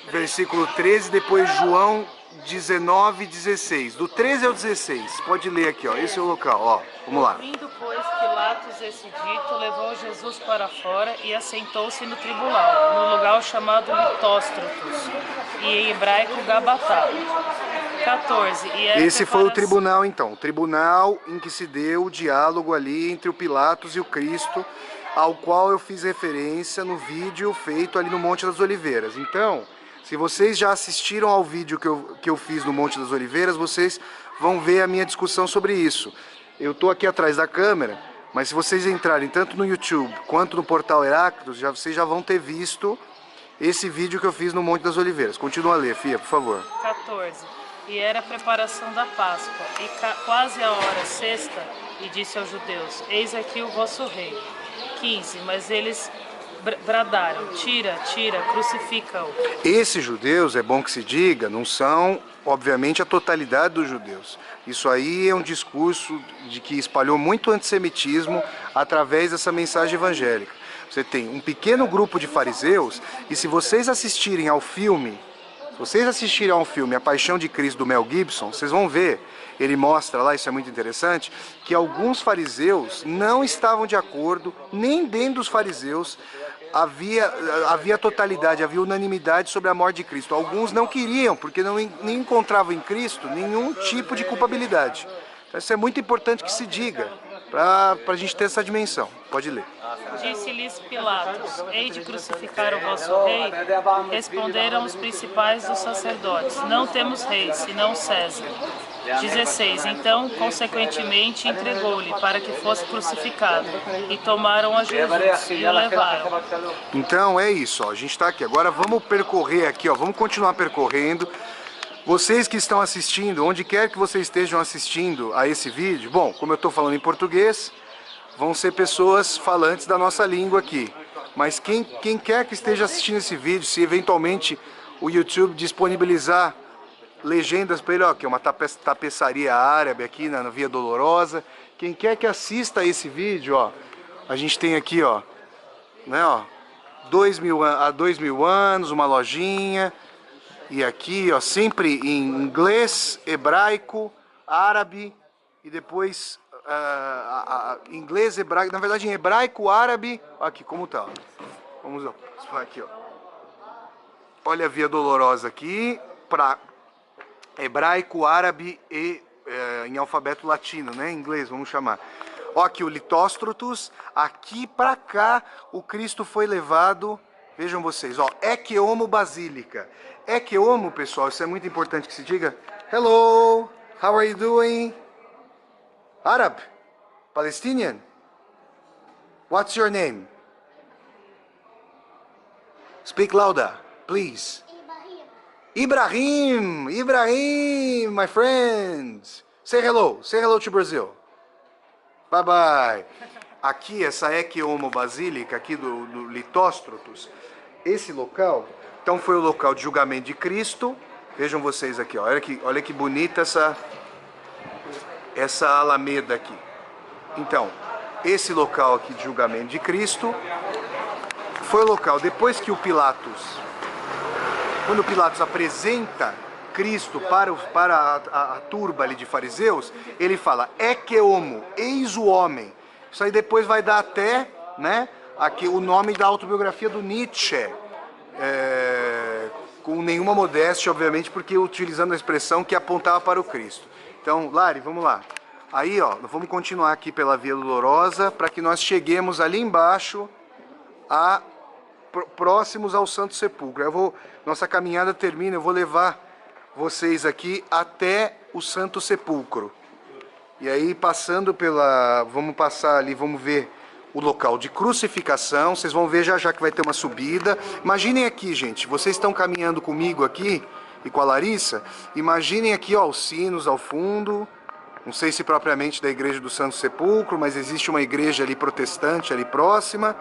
versículo 13, depois João 19, 16. Do 13 ao 16, pode ler aqui, ó, esse é o local, ó, vamos lá.
Vindo, pois, Pilatos esse dito, levou Jesus para fora e assentou-se no tribunal, no lugar chamado Litóstratos, e em hebraico Gabatá. 14.
Esse foi o tribunal, então, o tribunal em que se deu o diálogo ali entre o Pilatos e o Cristo, ao qual eu fiz referência no vídeo feito ali no Monte das Oliveiras. Então, se vocês já assistiram ao vídeo que eu fiz no Monte das Oliveiras, vocês vão ver a minha discussão sobre isso. Eu estou aqui atrás da câmera, mas se vocês entrarem tanto no YouTube quanto no portal Heráclitos, vocês já vão ter visto esse vídeo que eu fiz no Monte das Oliveiras. Continua a ler, Fia, por favor.
14. E era a preparação da Páscoa, e quase a hora sexta, e disse aos judeus, eis aqui o vosso rei. 15. Mas eles bradaram, tira, tira, crucifica-o.
Esses judeus, é bom que se diga, não são, obviamente, a totalidade dos judeus. Isso aí é um discurso de que espalhou muito antissemitismo através dessa mensagem evangélica. Você tem um pequeno grupo de fariseus, e se vocês assistirem ao filme, A Paixão de Cristo, do Mel Gibson, vocês vão ver, ele mostra lá, isso é muito interessante, que alguns fariseus não estavam de acordo, nem dentro dos fariseus havia totalidade, havia unanimidade sobre a morte de Cristo. Alguns não queriam, porque nem encontravam em Cristo nenhum tipo de culpabilidade. Então isso é muito importante que se diga, para a gente ter essa dimensão. Pode ler.
Disse-lhes Pilatos, hei de crucificar o vosso rei? Responderam os principais dos sacerdotes, não temos rei, senão César. 16. Então, consequentemente, entregou-lhe para que fosse crucificado. E tomaram a Jesus e o levaram.
Então é isso, ó, a gente está aqui. Agora vamos percorrer aqui, ó, vamos continuar percorrendo. Vocês que estão assistindo, onde quer que vocês estejam assistindo a esse vídeo, bom, como eu estou falando em português, vão ser pessoas falantes da nossa língua aqui. Mas quem quer que esteja assistindo esse vídeo, se eventualmente o YouTube disponibilizar legendas para ele, ó, que é uma tapeçaria árabe aqui na Via Dolorosa, quem quer que assista a esse vídeo, ó, a gente tem aqui, ó, né, ó, 2000 anos, uma lojinha, e aqui, ó, sempre em inglês, hebraico, árabe e depois inglês, hebraico, na verdade em hebraico, árabe, aqui como tá, vamos lá, aqui ó, olha a Via Dolorosa aqui, para hebraico, árabe e em alfabeto latino, né, em inglês, vamos chamar. Ó, aqui o Litóstrotos, aqui para cá o Cristo foi levado, vejam vocês, ó, Ecce Homo Basílica. Ecce Homo, pessoal, isso é muito importante que se diga. Hello, how are you doing? Arab? Palestinian? What's your name? Speak louder, please. Ibrahim, my friend. Say hello to Brazil. Bye bye. Aqui, essa Ecce Homo Basílica, aqui do Litóstrotos, esse local, então foi o local de julgamento de Cristo. Vejam vocês aqui, ó, olha que bonita essa alameda aqui. Então, esse local aqui de julgamento de Cristo foi o local, depois que quando Pilatos apresenta Cristo para a turba ali de fariseus, ele fala, Ecce Homo, eis o homem. Isso aí depois vai dar até, né, aqui o nome da autobiografia do Nietzsche, com nenhuma modéstia, obviamente, porque utilizando a expressão que apontava para o Cristo. Então, Lari, vamos lá. Aí, ó, vamos continuar aqui pela Via Dolorosa, para que nós cheguemos ali embaixo, próximos ao Santo Sepulcro. Nossa caminhada termina, eu vou levar vocês aqui até o Santo Sepulcro. E aí, vamos passar ali, vamos ver o local de crucificação. Vocês vão ver já que vai ter uma subida. Imaginem aqui, gente, vocês estão caminhando comigo aqui e com a Larissa. Imaginem aqui, ó, os sinos ao fundo. Não sei se propriamente da igreja do Santo Sepulcro, mas existe uma igreja ali protestante ali próxima.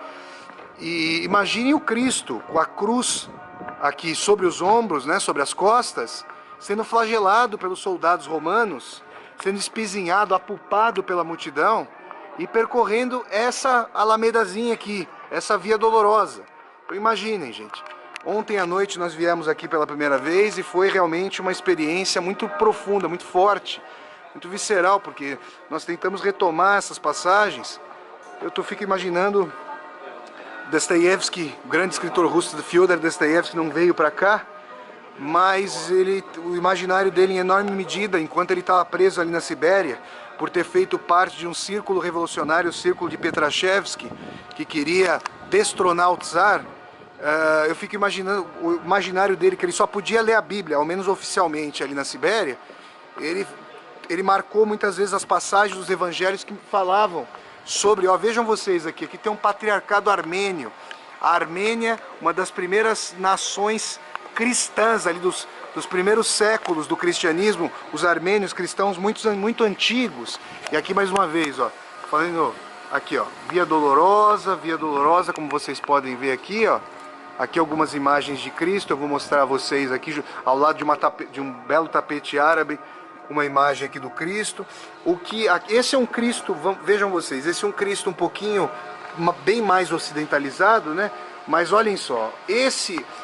E imaginem o Cristo com a cruz aqui sobre os ombros, né, sobre as costas, sendo flagelado pelos soldados romanos, sendo espizinhado, apulpado pela multidão e percorrendo essa alamedazinha aqui, essa Via Dolorosa. Então, imaginem, gente. Ontem à noite nós viemos aqui pela primeira vez e foi realmente uma experiência muito profunda, muito forte, muito visceral, porque nós tentamos retomar essas passagens. Eu fico imaginando Dostoiévski, o grande escritor russo, Fyodor Dostoiévski, não veio para cá, mas o imaginário dele, em enorme medida, enquanto ele estava preso ali na Sibéria, por ter feito parte de um círculo revolucionário, o círculo de Petrashevski, que queria destronar o czar, eu fico imaginando o imaginário dele, que ele só podia ler a Bíblia, ao menos oficialmente ali na Sibéria. Ele marcou muitas vezes as passagens dos evangelhos que falavam sobre, ó, vejam vocês aqui tem um patriarcado armênio. A Armênia, uma das primeiras nações cristãs ali dos primeiros séculos do cristianismo, os armênios cristãos muito antigos. E aqui mais uma vez, ó, falando aqui, ó, Via Dolorosa, como vocês podem ver aqui, ó. Aqui algumas imagens de Cristo, eu vou mostrar a vocês aqui, ao lado de um belo tapete árabe, uma imagem aqui do Cristo. Esse é um Cristo, vejam vocês, esse é um Cristo um pouquinho, bem mais ocidentalizado, né? Mas olhem só,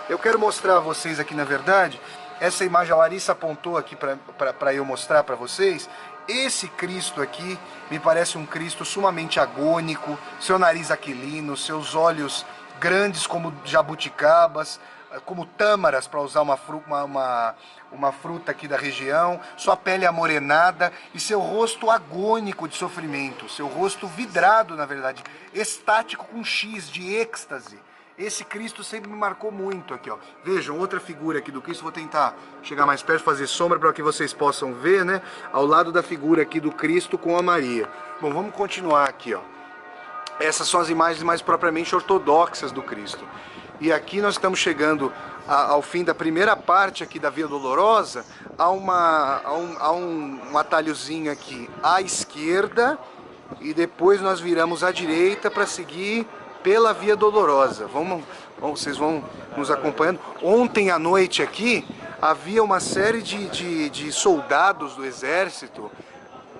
eu quero mostrar a vocês aqui, na verdade, essa imagem a Larissa apontou aqui para eu mostrar para vocês. Esse Cristo aqui me parece um Cristo sumamente agônico, seu nariz aquilino, seus olhos grandes como jabuticabas, como tâmaras, para usar uma fruta aqui da região, sua pele amorenada e seu rosto agônico de sofrimento, seu rosto vidrado, na verdade, estático com X, de êxtase. Esse Cristo sempre me marcou muito aqui, ó. Vejam, outra figura aqui do Cristo, vou tentar chegar mais perto, fazer sombra para que vocês possam ver, né? Ao lado da figura aqui do Cristo com a Maria. Bom, vamos continuar aqui, ó. Essas são as imagens mais propriamente ortodoxas do Cristo. E aqui nós estamos chegando ao fim da primeira parte aqui da Via Dolorosa, há um atalhozinho aqui à esquerda, e depois nós viramos à direita para seguir pela Via Dolorosa. Vocês vão nos acompanhando. Ontem à noite aqui havia uma série de soldados do exército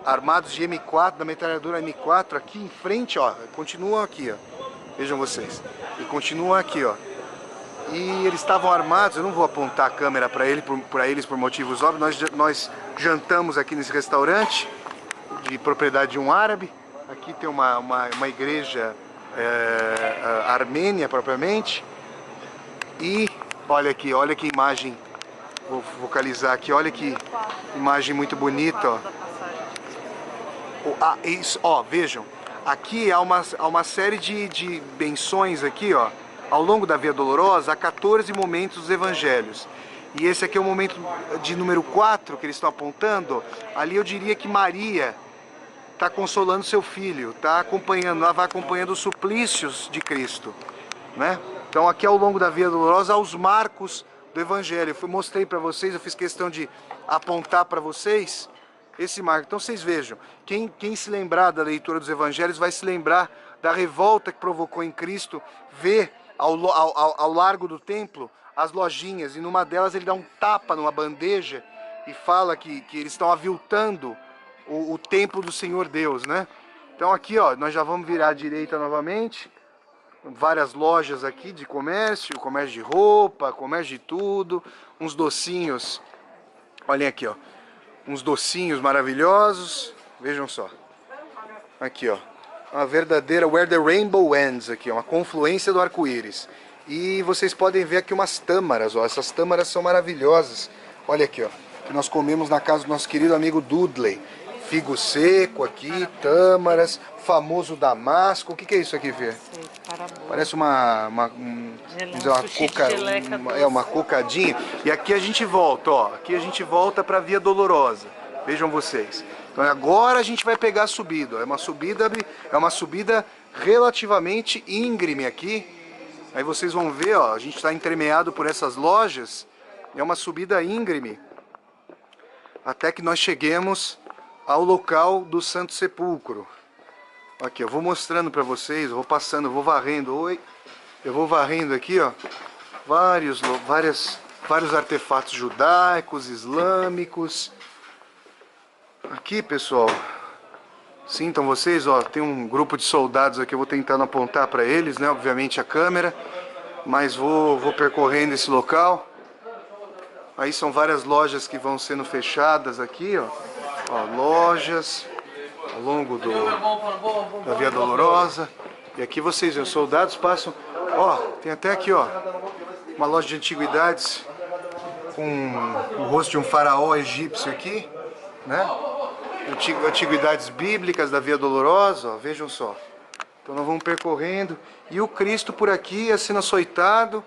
armados de M4, da metralhadora M4, aqui em frente, ó, continuam aqui, ó. Vejam vocês. E continuam aqui, ó. E eles estavam armados, eu não vou apontar a câmera para eles por motivos óbvios. Nós jantamos aqui nesse restaurante de propriedade de um árabe. Aqui tem uma igreja armênia propriamente. E olha aqui, olha que imagem, vou focalizar aqui, olha que imagem muito bonita, ó. Isso, ó, vejam, aqui há uma série de benções aqui, ó, ao longo da Via Dolorosa, há 14 momentos dos evangelhos. E esse aqui é o momento de número 4 que eles estão apontando. Ali eu diria que Maria está consolando seu filho, está acompanhando, ela vai acompanhando os suplícios de Cristo, né? Então aqui ao longo da Via Dolorosa há os marcos do Evangelho. Eu mostrei para vocês, eu fiz questão de apontar para vocês esse marco. Então vocês vejam, quem se lembrar da leitura dos Evangelhos vai se lembrar da revolta que provocou em Cristo ver ao largo do templo as lojinhas, e numa delas ele dá um tapa numa bandeja e fala que eles estão aviltando o templo do Senhor Deus, né? Então aqui, ó, nós já vamos virar à direita novamente. Várias lojas aqui de comércio de roupa, comércio de tudo, uns docinhos, olhem aqui, ó, uns docinhos maravilhosos, vejam só, aqui, ó, uma verdadeira Where the Rainbow Ends, aqui, ó, uma confluência do arco-íris. E vocês podem ver aqui umas tâmaras, ó, essas tâmaras são maravilhosas, olha aqui, ó, que nós comemos na casa do nosso querido amigo Dudley. Figo seco aqui, tâmaras, famoso damasco. O que é isso aqui, Fê? Parece uma cocadinha. E aqui a gente volta, ó. Aqui a gente volta para a Via Dolorosa. Vejam vocês. Então agora a gente vai pegar a subida. É uma subida relativamente íngreme aqui. Aí vocês vão ver, ó. A gente está entremeado por essas lojas. É uma subida íngreme. Até que nós cheguemos ao local do Santo Sepulcro. Aqui, eu vou mostrando para vocês, eu vou passando, eu vou varrendo, eu vou varrendo aqui, ó, vários artefatos judaicos, islâmicos. Aqui, pessoal, sintam vocês, ó, tem um grupo de soldados aqui, eu vou tentando apontar para eles, né, obviamente a câmera, mas vou percorrendo esse local. Aí são várias lojas que vão sendo fechadas aqui, ó. Ó, lojas ao longo da Via Dolorosa. E aqui vocês veem, os soldados passam. Ó, tem até aqui, ó, uma loja de antiguidades com o rosto de um faraó egípcio aqui, né? Antiguidades bíblicas da Via Dolorosa, ó, vejam só. Então nós vamos percorrendo. E o Cristo por aqui sendo açoitado.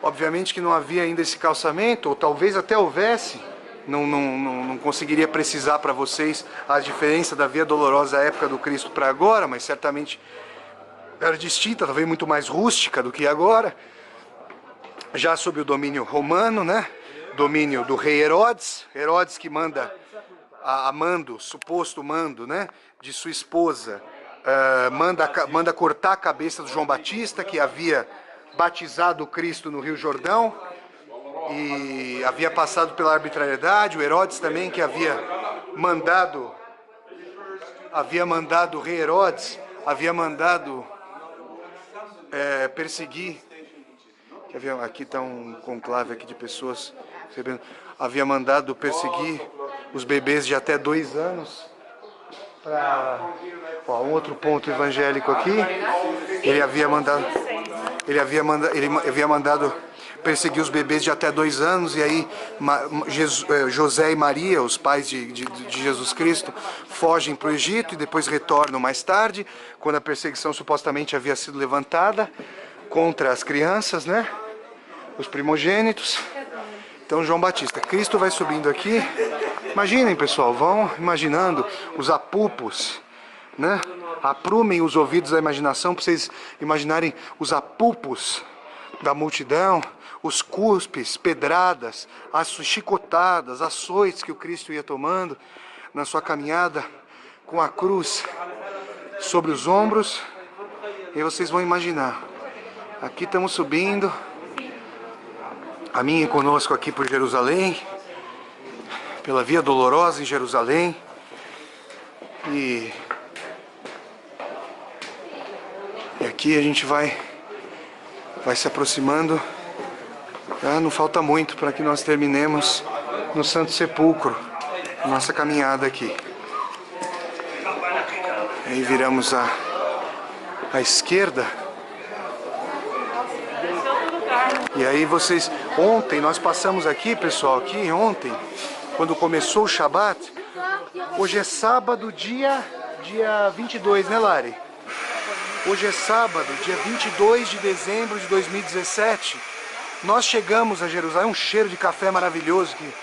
Obviamente que não havia ainda esse calçamento, ou talvez até houvesse. Não conseguiria precisar para vocês a diferença da Via Dolorosa da época do Cristo para agora, mas certamente era distinta, talvez muito mais rústica do que agora. Já sob o domínio romano, né? Domínio do rei Herodes. Herodes que manda, suposto mando, né? De sua esposa, manda cortar a cabeça do João Batista, que havia batizado o Cristo no Rio Jordão. E havia passado pela arbitrariedade. O Herodes também, que havia mandado o rei Herodes, havia mandado perseguir, aqui está um conclave aqui de pessoas, havia mandado perseguir os bebês de até 2 anos. Um outro ponto evangélico aqui, ele havia mandado perseguir os bebês de até 2 anos, e aí José e Maria, os pais de Jesus Cristo, fogem para o Egito e depois retornam mais tarde, quando a perseguição supostamente havia sido levantada contra as crianças, né? Os primogênitos. Então João Batista, Cristo vai subindo aqui. Imaginem, pessoal, vão imaginando os apupos, né? Aprumem os ouvidos da imaginação para vocês imaginarem os apupos da multidão, os cuspes, pedradas, as chicotadas, açoites que o Cristo ia tomando na sua caminhada com a cruz sobre os ombros. E vocês vão imaginar, aqui estamos subindo, a mim conosco aqui por Jerusalém, pela Via Dolorosa em Jerusalém, e aqui a gente vai se aproximando. Não falta muito para que nós terminemos no Santo Sepulcro, nossa caminhada aqui. Aí viramos à esquerda. E aí vocês... Ontem nós passamos aqui, pessoal, aqui ontem, quando começou o Shabat. Hoje é sábado, dia 22, né, Lari? Hoje é sábado, dia 22 de dezembro de 2017. Nós chegamos a Jerusalém, um cheiro de café maravilhoso que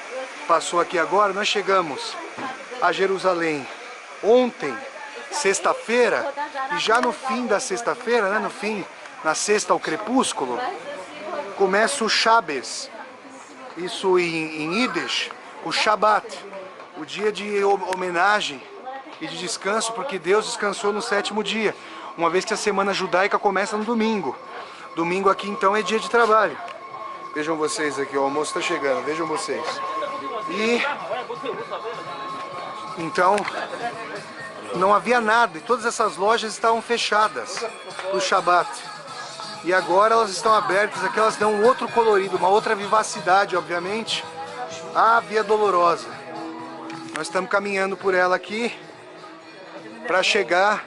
passou aqui agora. Nós chegamos a Jerusalém ontem, sexta-feira, e já no fim da sexta-feira, né, na sexta ao crepúsculo, começa o Shabbos, isso em Yiddish, o Shabat, o dia de homenagem e de descanso, porque Deus descansou no sétimo dia, uma vez que a semana judaica começa no domingo. Domingo aqui então é dia de trabalho. Vejam vocês aqui, o almoço está chegando, vejam vocês. E então não havia nada, e todas essas lojas estavam fechadas para o Shabat. E agora elas estão abertas, aqui elas dão um outro colorido, uma outra vivacidade, obviamente, à Via Dolorosa. Nós estamos caminhando por ela aqui para chegar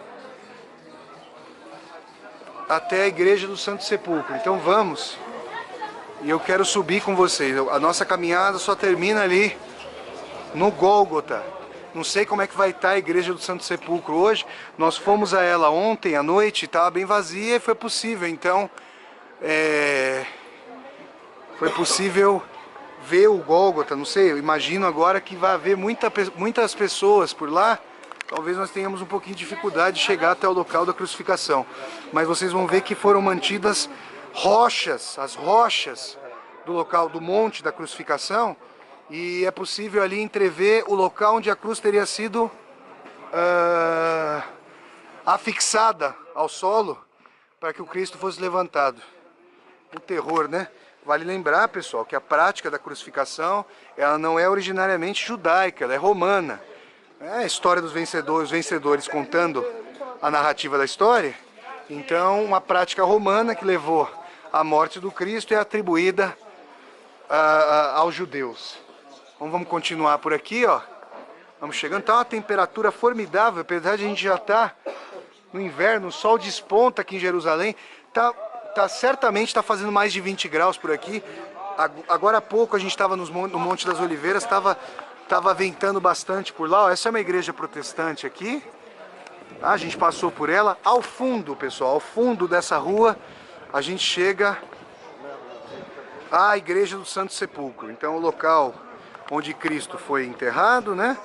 até a Igreja do Santo Sepulcro. Então vamos, e eu quero subir com vocês. A nossa caminhada só termina ali no Gólgota. Não sei como é que vai estar a Igreja do Santo Sepulcro hoje. Nós fomos a ela ontem à noite, estava bem vazia e foi possível. Então, foi possível ver o Gólgota. Não sei, eu imagino agora que vai haver muitas pessoas por lá. Talvez nós tenhamos um pouquinho de dificuldade de chegar até o local da crucificação. Mas vocês vão ver que foram mantidas rochas, as rochas do local do monte da crucificação. E é possível ali entrever o local onde a cruz teria sido afixada ao solo para que o Cristo fosse levantado. O terror, né? Vale lembrar, pessoal, que a prática da crucificação, ela não é originariamente judaica, ela é romana. É a história dos vencedores, os vencedores contando a narrativa da história. Então, uma prática romana que levou à morte do Cristo é atribuída aos judeus. Então, vamos continuar por aqui, ó. Vamos chegando. Tá uma temperatura formidável, apesar de a gente já estar no inverno, o sol desponta aqui em Jerusalém. Certamente está fazendo mais de 20 graus por aqui. Agora há pouco a gente estava no Monte das Oliveiras, estava ventando bastante por lá. Ó. Essa é uma igreja protestante aqui. A gente passou por ela. Ao fundo, pessoal, ao fundo dessa rua, a gente chega à Igreja do Santo Sepulcro. Então, o local onde Cristo foi enterrado, né?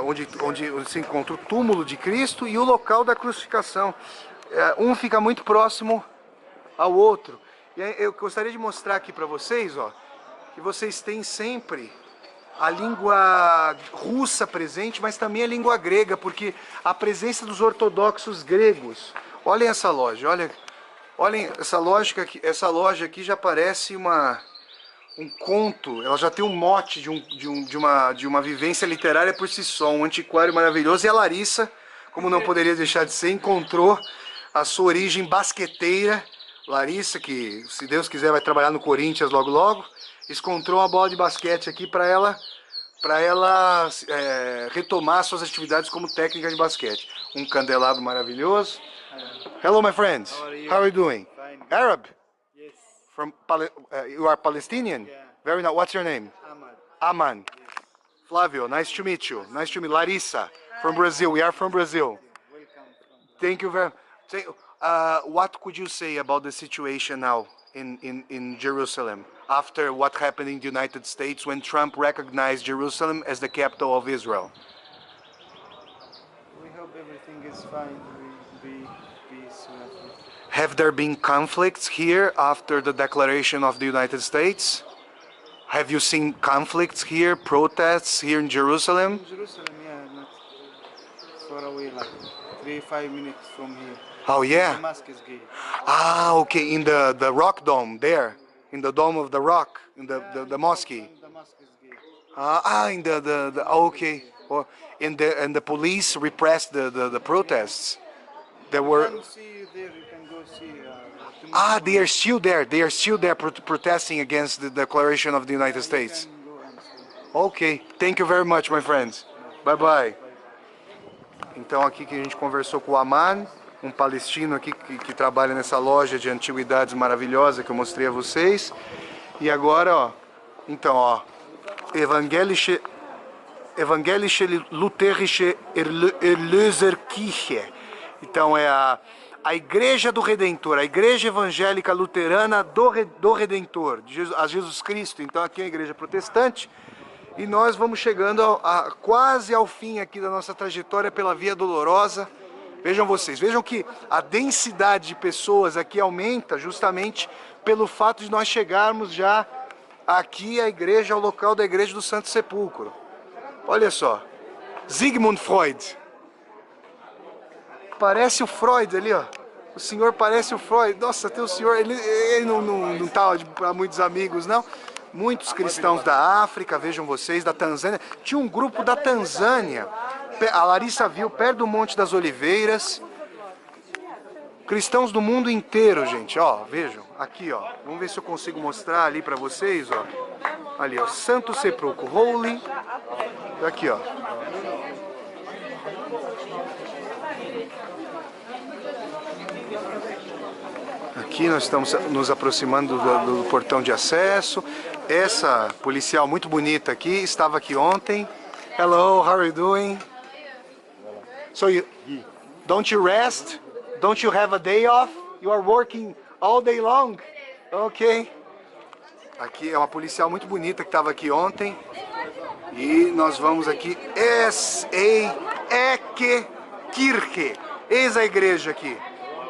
Onde se encontra o túmulo de Cristo e o local da crucificação. Um fica muito próximo ao outro. E eu gostaria de mostrar aqui para vocês, ó, que vocês têm sempre a língua russa presente, mas também a língua grega, porque a presença dos ortodoxos gregos. Olhem essa loja, olhem essa loja aqui já parece um conto, ela já tem um mote de uma vivência literária por si só, um antiquário maravilhoso. E a Larissa, como não poderia deixar de ser, encontrou a sua origem basqueteira. Larissa, que se Deus quiser vai trabalhar no Corinthians logo logo, encontrou uma bola de basquete aqui para ela retomar suas atividades como técnica de basquete. Um candelabro maravilhoso. Hello, my friends. How are you doing?
Fine.
Arab?
Yes.
You are Palestinian?
Yeah.
Very nice. What's your name?
Ahmad.
Aman. Yes. Flavio, nice to meet you. Nice to meet Larissa from Brazil. We are from Brazil.
Welcome from.
Thank you very much. What could you say about the situation now in Jerusalem after what happened in the United States when Trump recognized Jerusalem as the capital of Israel?
We hope everything is fine. We be peace.
Have there been conflicts here after the declaration of the United States? Have you seen conflicts here, protests here in Jerusalem?
In Jerusalem, yeah, not far away, like 3-5 minutes from here.
Oh yeah?
Damascus Gate.
Ah, okay, in the rock dome there, in the dome of the rock, in the mosque.
Damascus Gate.
In the okay. Oh, and the police repressed the protests. There
You
were
can see there. You can go see.
they are still there. They are still there protesting against the declaration of the United States.
You can go and see.
Okay, thank you very much, my friends. Bye bye. Então aqui que a gente conversou com o Aman, um palestino aqui que trabalha nessa loja de antiguidades maravilhosa que eu mostrei a vocês. E agora, ó, então, ó, Evangelische Lutherische Erlöserkirche. Então é a Igreja do Redentor, a Igreja Evangélica Luterana do Redentor, a Jesus Cristo. Então aqui é a Igreja Protestante. E nós vamos chegando quase ao fim aqui da nossa trajetória pela Via Dolorosa. Vejam vocês, vejam que a densidade de pessoas aqui aumenta justamente pelo fato de nós chegarmos já aqui à igreja, ao local da Igreja do Santo Sepulcro. Olha só, Sigmund Freud. Parece o Freud ali, ó. O senhor parece o Freud. Nossa, tem o senhor, ele não tá para muitos amigos, não. Muitos cristãos da África, vejam vocês, da Tanzânia. Tinha um grupo da Tanzânia, a Larissa viu, perto do Monte das Oliveiras. Cristãos do mundo inteiro, gente, ó, vejam, aqui, ó. Vamos ver se eu consigo mostrar ali pra vocês, ó. Ali, ó, Santo Sepulcro, Holy. Aqui, ó. Aqui nós estamos nos aproximando do portão de acesso. Essa policial muito bonita aqui estava aqui ontem. Hello, how are you doing? So don't you rest? Don't you have a day off? You are working all day long? Ok. Aqui é uma policial muito bonita que estava aqui ontem. E nós vamos aqui. Kirche. Eis a igreja aqui.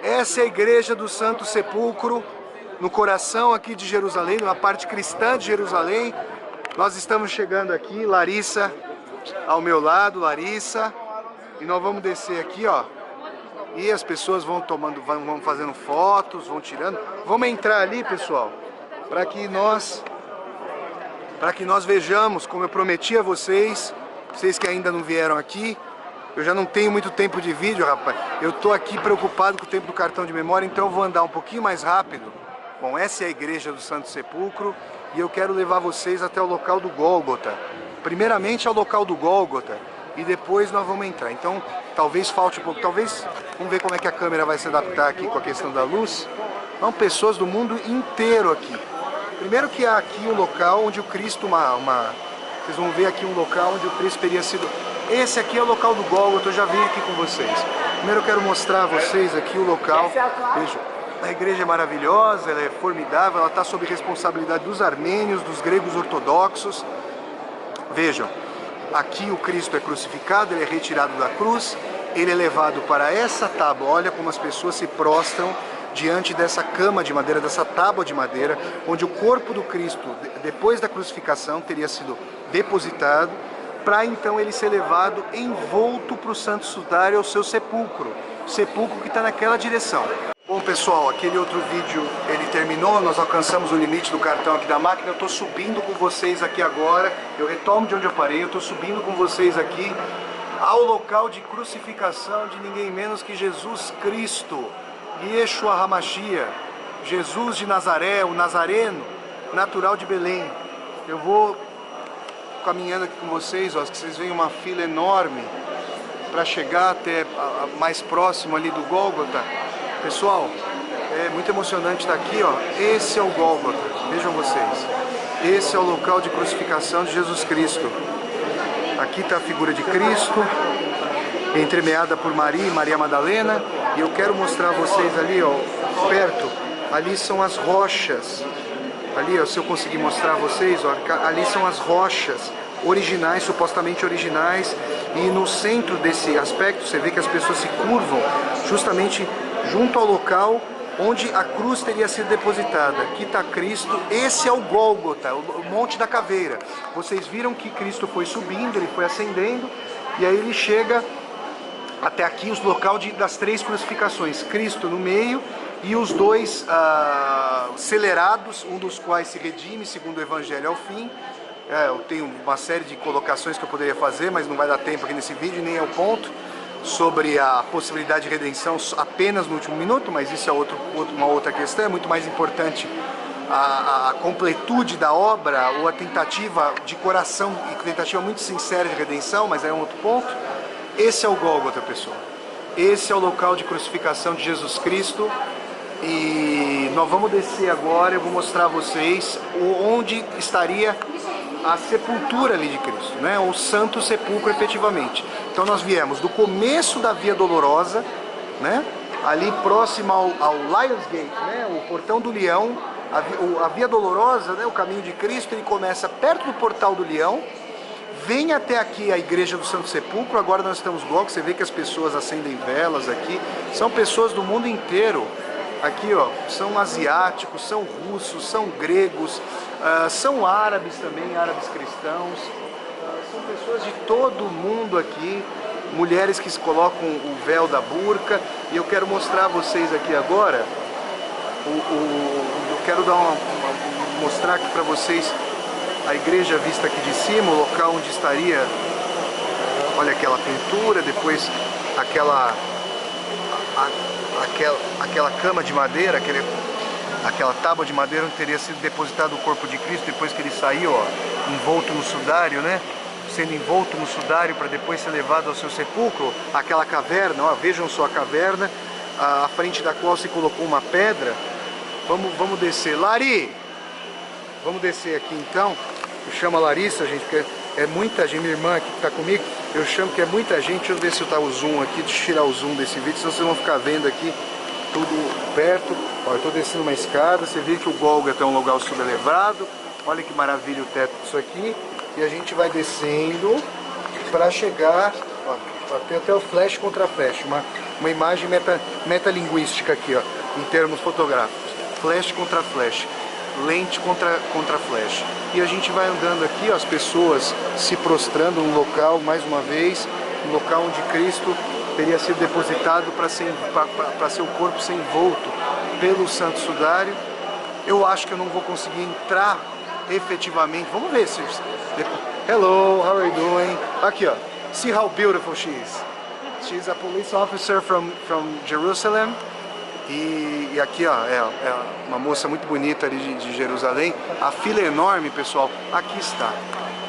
Essa é a Igreja do Santo Sepulcro, no coração aqui de Jerusalém, numa parte cristã de Jerusalém. Nós estamos chegando aqui, Larissa ao meu lado, Larissa. E nós vamos descer aqui, ó. E as pessoas vão fazendo fotos, vão tirando. Vamos entrar ali, pessoal, para que nós vejamos, como eu prometi a vocês que ainda não vieram aqui. Eu já não tenho muito tempo de vídeo, rapaz. Eu tô aqui preocupado com o tempo do cartão de memória, então eu vou andar um pouquinho mais rápido. Bom, essa é a Igreja do Santo Sepulcro e eu quero levar vocês até o local do Gólgota. Primeiramente ao local do Gólgota e depois nós vamos entrar. Então, talvez falte um pouco, vamos ver como é que a câmera vai se adaptar aqui com a questão da luz. São pessoas do mundo inteiro aqui. Primeiro que há aqui um local onde o Cristo, vocês vão ver aqui um local onde o Cristo teria sido... Esse aqui é o local do Gólgota, eu já vim aqui com vocês. Primeiro eu quero mostrar a vocês aqui o local. Vejam, a igreja é maravilhosa, ela é formidável, ela está sob responsabilidade dos armênios, dos gregos ortodoxos. Vejam, aqui o Cristo é crucificado, ele é retirado da cruz, ele é levado para essa tábua. Olha como as pessoas se prostram diante dessa cama de madeira, dessa tábua de madeira, onde o corpo do Cristo, depois da crucificação, teria sido depositado, para então ele ser levado envolto para o Santo Sudário, ao seu sepulcro. Sepulcro que está naquela direção. Bom, pessoal, aquele outro vídeo ele terminou, nós alcançamos o limite do cartão aqui da máquina. Eu estou subindo com vocês aqui agora, eu retomo de onde eu parei, eu estou subindo com vocês aqui ao local de crucificação de ninguém menos que Jesus Cristo, Yeshua HaMashiach, Jesus de Nazaré, o Nazareno, natural de Belém. Eu vou caminhando aqui com vocês, ó, que vocês veem uma fila enorme para chegar até mais próximo ali do Gólgota. Pessoal, é muito emocionante estar aqui, ó. Esse é o Gólgota, vejam vocês. Esse é o local de crucificação de Jesus Cristo. Aqui está a figura de Cristo, entremeada por Maria e Maria Madalena. E eu quero mostrar a vocês ali, ó, perto. Ali são as rochas. Ali, ó, se eu conseguir mostrar a vocês, ó, ali são as rochas originais, supostamente originais. E no centro desse aspecto, você vê que as pessoas se curvam justamente junto ao local onde a cruz teria sido depositada. Aqui está Cristo, esse é o Gólgota, o Monte da Caveira. Vocês viram que Cristo foi subindo, ele foi ascendendo, e aí ele chega até aqui, o local das três crucificações. Cristo no meio e os dois acelerados, um dos quais se redime, segundo o Evangelho ao fim. Eu tenho uma série de colocações que eu poderia fazer, mas não vai dar tempo aqui nesse vídeo, nem é o ponto, sobre a possibilidade de redenção apenas no último minuto, mas isso é uma outra questão. É muito mais importante a completude da obra, ou a tentativa de coração, e tentativa muito sincera de redenção, mas é um outro ponto. Esse é o Gólgota, pessoal. Esse é o local de crucificação de Jesus Cristo. E nós vamos descer agora, eu vou mostrar a vocês onde estaria a sepultura ali de Cristo, né? O Santo Sepulcro efetivamente. Então nós viemos do começo da Via Dolorosa, né? Ali próximo ao Lions Gate, né? O Portão do Leão. A Via Dolorosa, né? O caminho de Cristo, ele começa perto do Portal do Leão, vem até aqui a Igreja do Santo Sepulcro. Agora nós estamos logo, você vê que as pessoas acendem velas aqui, são pessoas do mundo inteiro. Aqui, ó, são asiáticos, são russos, são gregos, são árabes também, árabes cristãos, são pessoas de todo mundo aqui, mulheres que se colocam o véu da burca. E eu quero mostrar a vocês aqui agora, eu quero mostrar aqui para vocês a igreja vista aqui de cima, o local onde estaria, olha aquela pintura, depois aquela cama de madeira, aquela tábua de madeira onde teria sido depositado o corpo de Cristo depois que ele saiu, ó, envolto no sudário, né? Sendo envolto no sudário para depois ser levado ao seu sepulcro. Aquela caverna, ó, vejam só a caverna, à frente da qual se colocou uma pedra. Vamos descer. Lari! Vamos descer aqui então. Eu chamo a Larissa, gente, porque é muita gente, minha irmã aqui que está comigo, eu chamo que é muita gente. Deixa eu ver se está o zoom aqui, deixa eu tirar o zoom desse vídeo, senão vocês vão ficar vendo aqui tudo perto. Ó, eu estou descendo uma escada, você vê que o Gólgota é um lugar subelevado. Olha que maravilha o teto disso aqui. E a gente vai descendo para chegar, ó, tem até o flash contra flash, uma imagem metalinguística aqui, ó, em termos fotográficos. Flash contra flash, lente contra flash. E a gente vai andando aqui, ó, as pessoas se prostrando num local, mais uma vez, um local onde Cristo teria sido depositado para seu corpo ser envolto pelo Santo Sudário. Eu acho que eu não vou conseguir entrar efetivamente. Vamos ver se... Hello, how are you doing? Aqui, ó. See how beautiful she is. She's a police officer from Jerusalem. E aqui, ó, é uma moça muito bonita ali de Jerusalém. A fila é enorme, pessoal. Aqui está.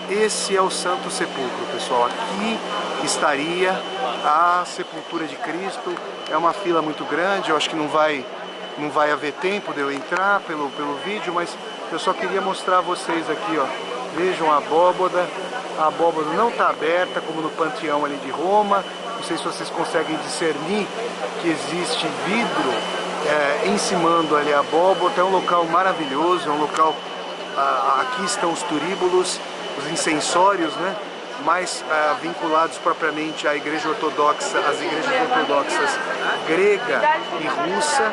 Esse é o Santo Sepulcro, pessoal. Aqui estaria a sepultura de Cristo. É uma fila muito grande. Eu acho que não vai haver tempo de eu entrar pelo vídeo, mas eu só queria mostrar a vocês aqui, ó. Vejam a abóbada. A abóbada não está aberta, como no panteão ali de Roma. Não sei se vocês conseguem discernir que existe vidro encimando ali a abóbada. É um local maravilhoso, é um local... aqui estão os turíbulos, os incensórios, né? Mais vinculados propriamente à igreja ortodoxa, às igrejas ortodoxas grega e russa.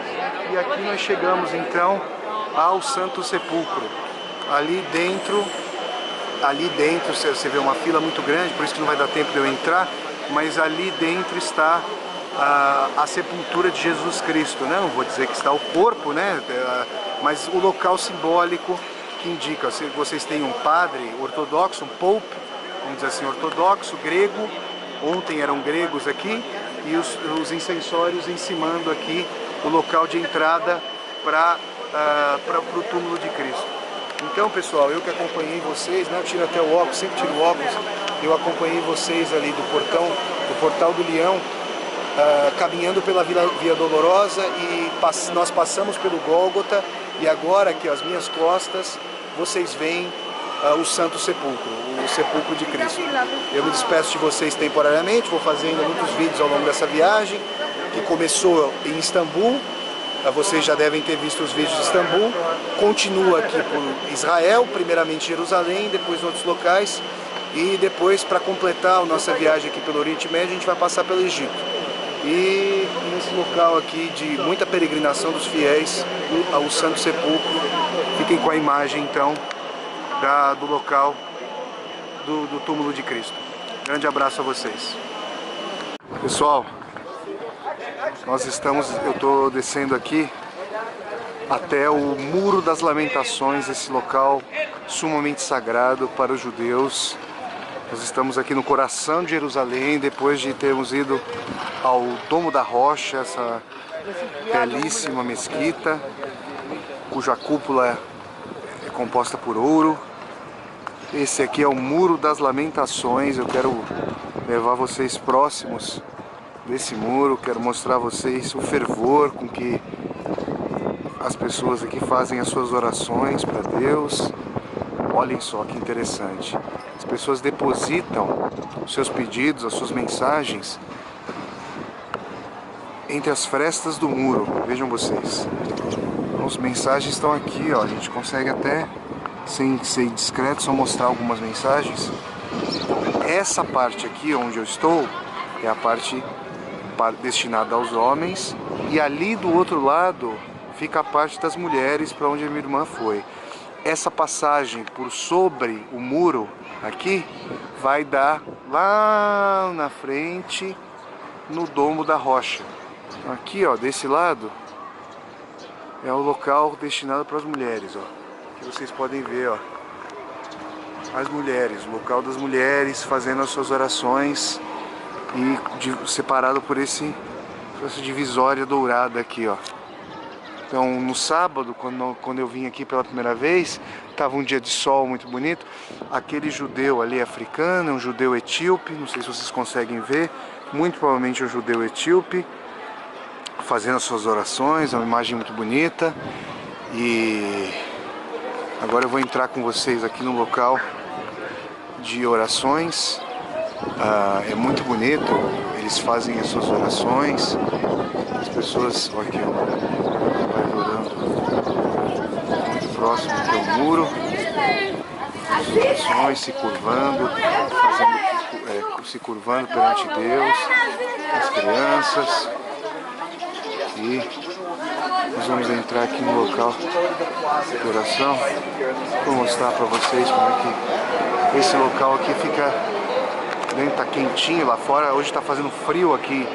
E aqui nós chegamos então ao Santo Sepulcro. Ali dentro você vê uma fila muito grande, por isso que não vai dar tempo de eu entrar, mas ali dentro está a sepultura de Jesus Cristo, né? Não vou dizer que está o corpo, né? Mas o local simbólico que indica. Vocês têm um padre ortodoxo, um pope, vamos dizer assim, ortodoxo, grego. Ontem eram gregos aqui, e os incensórios encimando aqui o local de entrada para o túmulo de Cristo. Então, pessoal, eu que acompanhei vocês, né, eu tiro até o óculos, sempre tiro o óculos, eu acompanhei vocês ali do Portal do Leão, caminhando pela Via Dolorosa, e nós passamos pelo Gólgota, e agora aqui, às minhas costas, vocês veem o Santo Sepulcro, o Sepulcro de Cristo. Eu me despeço de vocês temporariamente, vou fazendo muitos vídeos ao longo dessa viagem, que começou em Istambul. Vocês já devem ter visto os vídeos de Istambul. Continua aqui por Israel, primeiramente Jerusalém, depois outros locais. E depois, para completar a nossa viagem aqui pelo Oriente Médio, a gente vai passar pelo Egito. E nesse local aqui de muita peregrinação dos fiéis ao Santo Sepulcro, fiquem com a imagem então do local do túmulo de Cristo. Grande abraço a vocês. Pessoal, eu estou descendo aqui até o Muro das Lamentações, esse local sumamente sagrado para os judeus. Nós estamos aqui no coração de Jerusalém, depois de termos ido ao Domo da Rocha, essa belíssima mesquita, cuja cúpula é composta por ouro. Esse aqui é o Muro das Lamentações. Eu quero levar vocês próximos desse muro. Quero mostrar a vocês o fervor com que as pessoas aqui fazem as suas orações para Deus. Olhem só que interessante. As pessoas depositam os seus pedidos, as suas mensagens entre as frestas do muro. Vejam vocês. As mensagens estão aqui, ó. A gente consegue até, sem ser discreto, só mostrar algumas mensagens. Essa parte aqui onde eu estou é a parte destinada aos homens, e ali do outro lado fica a parte das mulheres, para onde a minha irmã foi. Essa passagem por sobre o muro aqui vai dar lá na frente no Domo da Rocha. Então aqui, ó, desse lado é o local destinado para as mulheres, ó. Que vocês podem ver, ó, as mulheres, o local das mulheres fazendo as suas orações, e separado por essa divisória dourada aqui, ó. Então, no sábado, quando eu vim aqui pela primeira vez, estava um dia de sol muito bonito. Aquele judeu ali africano, um judeu etíope, não sei se vocês conseguem ver, muito provavelmente um judeu etíope, fazendo as suas orações. É uma imagem muito bonita. E agora eu vou entrar com vocês aqui no local de orações. É muito bonito, eles fazem as suas orações, as pessoas, olha aqui, vai orando muito próximo aqui ao muro, as orações, se curvando, se curvando perante Deus, as crianças. E nós vamos entrar aqui no local de oração. Vou mostrar para vocês como é que esse local aqui fica. Dentro tá quentinho, lá fora hoje está fazendo frio aqui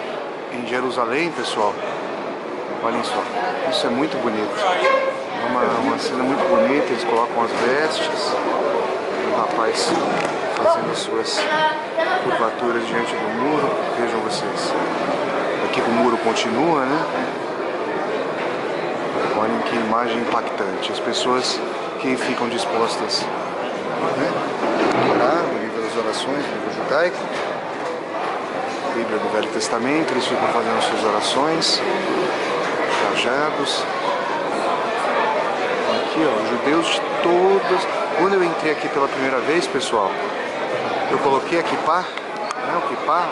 em Jerusalém, pessoal. Olhem só, isso é muito bonito. É uma cena muito bonita. Eles colocam as vestes, o rapaz fazendo as suas curvaturas diante do muro. Vejam vocês. Aqui o muro continua, né? Olhem que imagem impactante. As pessoas que ficam dispostas, né, a orar no livro das orações, no livro judaico, Bíblia do Velho Testamento, eles ficam fazendo as suas orações, trajados. Aqui, ó, judeus de todos. Quando eu entrei aqui pela primeira vez, pessoal, eu coloquei a kippá, né, o kippá,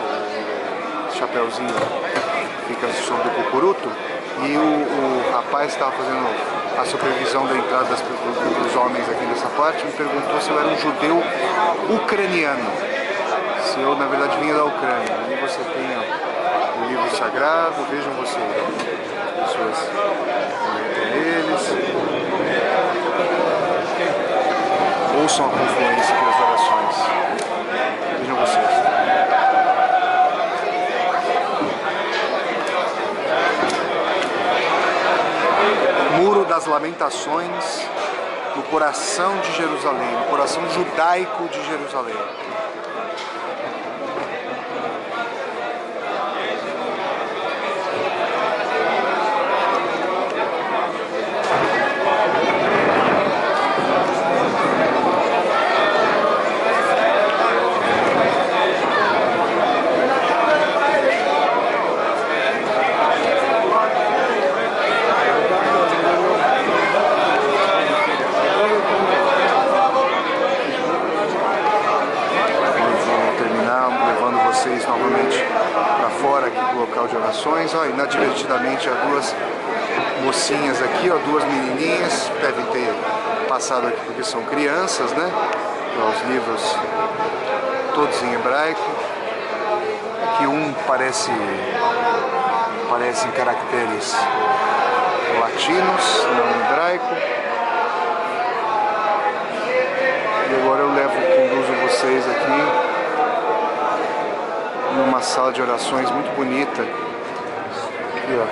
o chapéuzinho que fica sobre o cucuruto, e o rapaz estava fazendo a supervisão da entrada dos homens aqui nessa parte, me perguntou se eu era um judeu ucraniano, se eu na verdade vinha da Ucrânia. Ali você tem, ó, o livro sagrado, vejam vocês, as pessoas entre eles, ouçam a confluência aqui das orações, vejam vocês. Muro das Lamentações, no coração de Jerusalém, no coração judaico de Jerusalém. Novamente para fora aqui do local de orações, ó, inadvertidamente há duas mocinhas aqui, ó, duas menininhas, devem ter passado aqui porque são crianças, né? Os livros todos em hebraico. Aqui um parece em caracteres latinos, não em hebraico. E agora eu conduzo vocês aqui numa sala de orações muito bonita. Aqui, ó.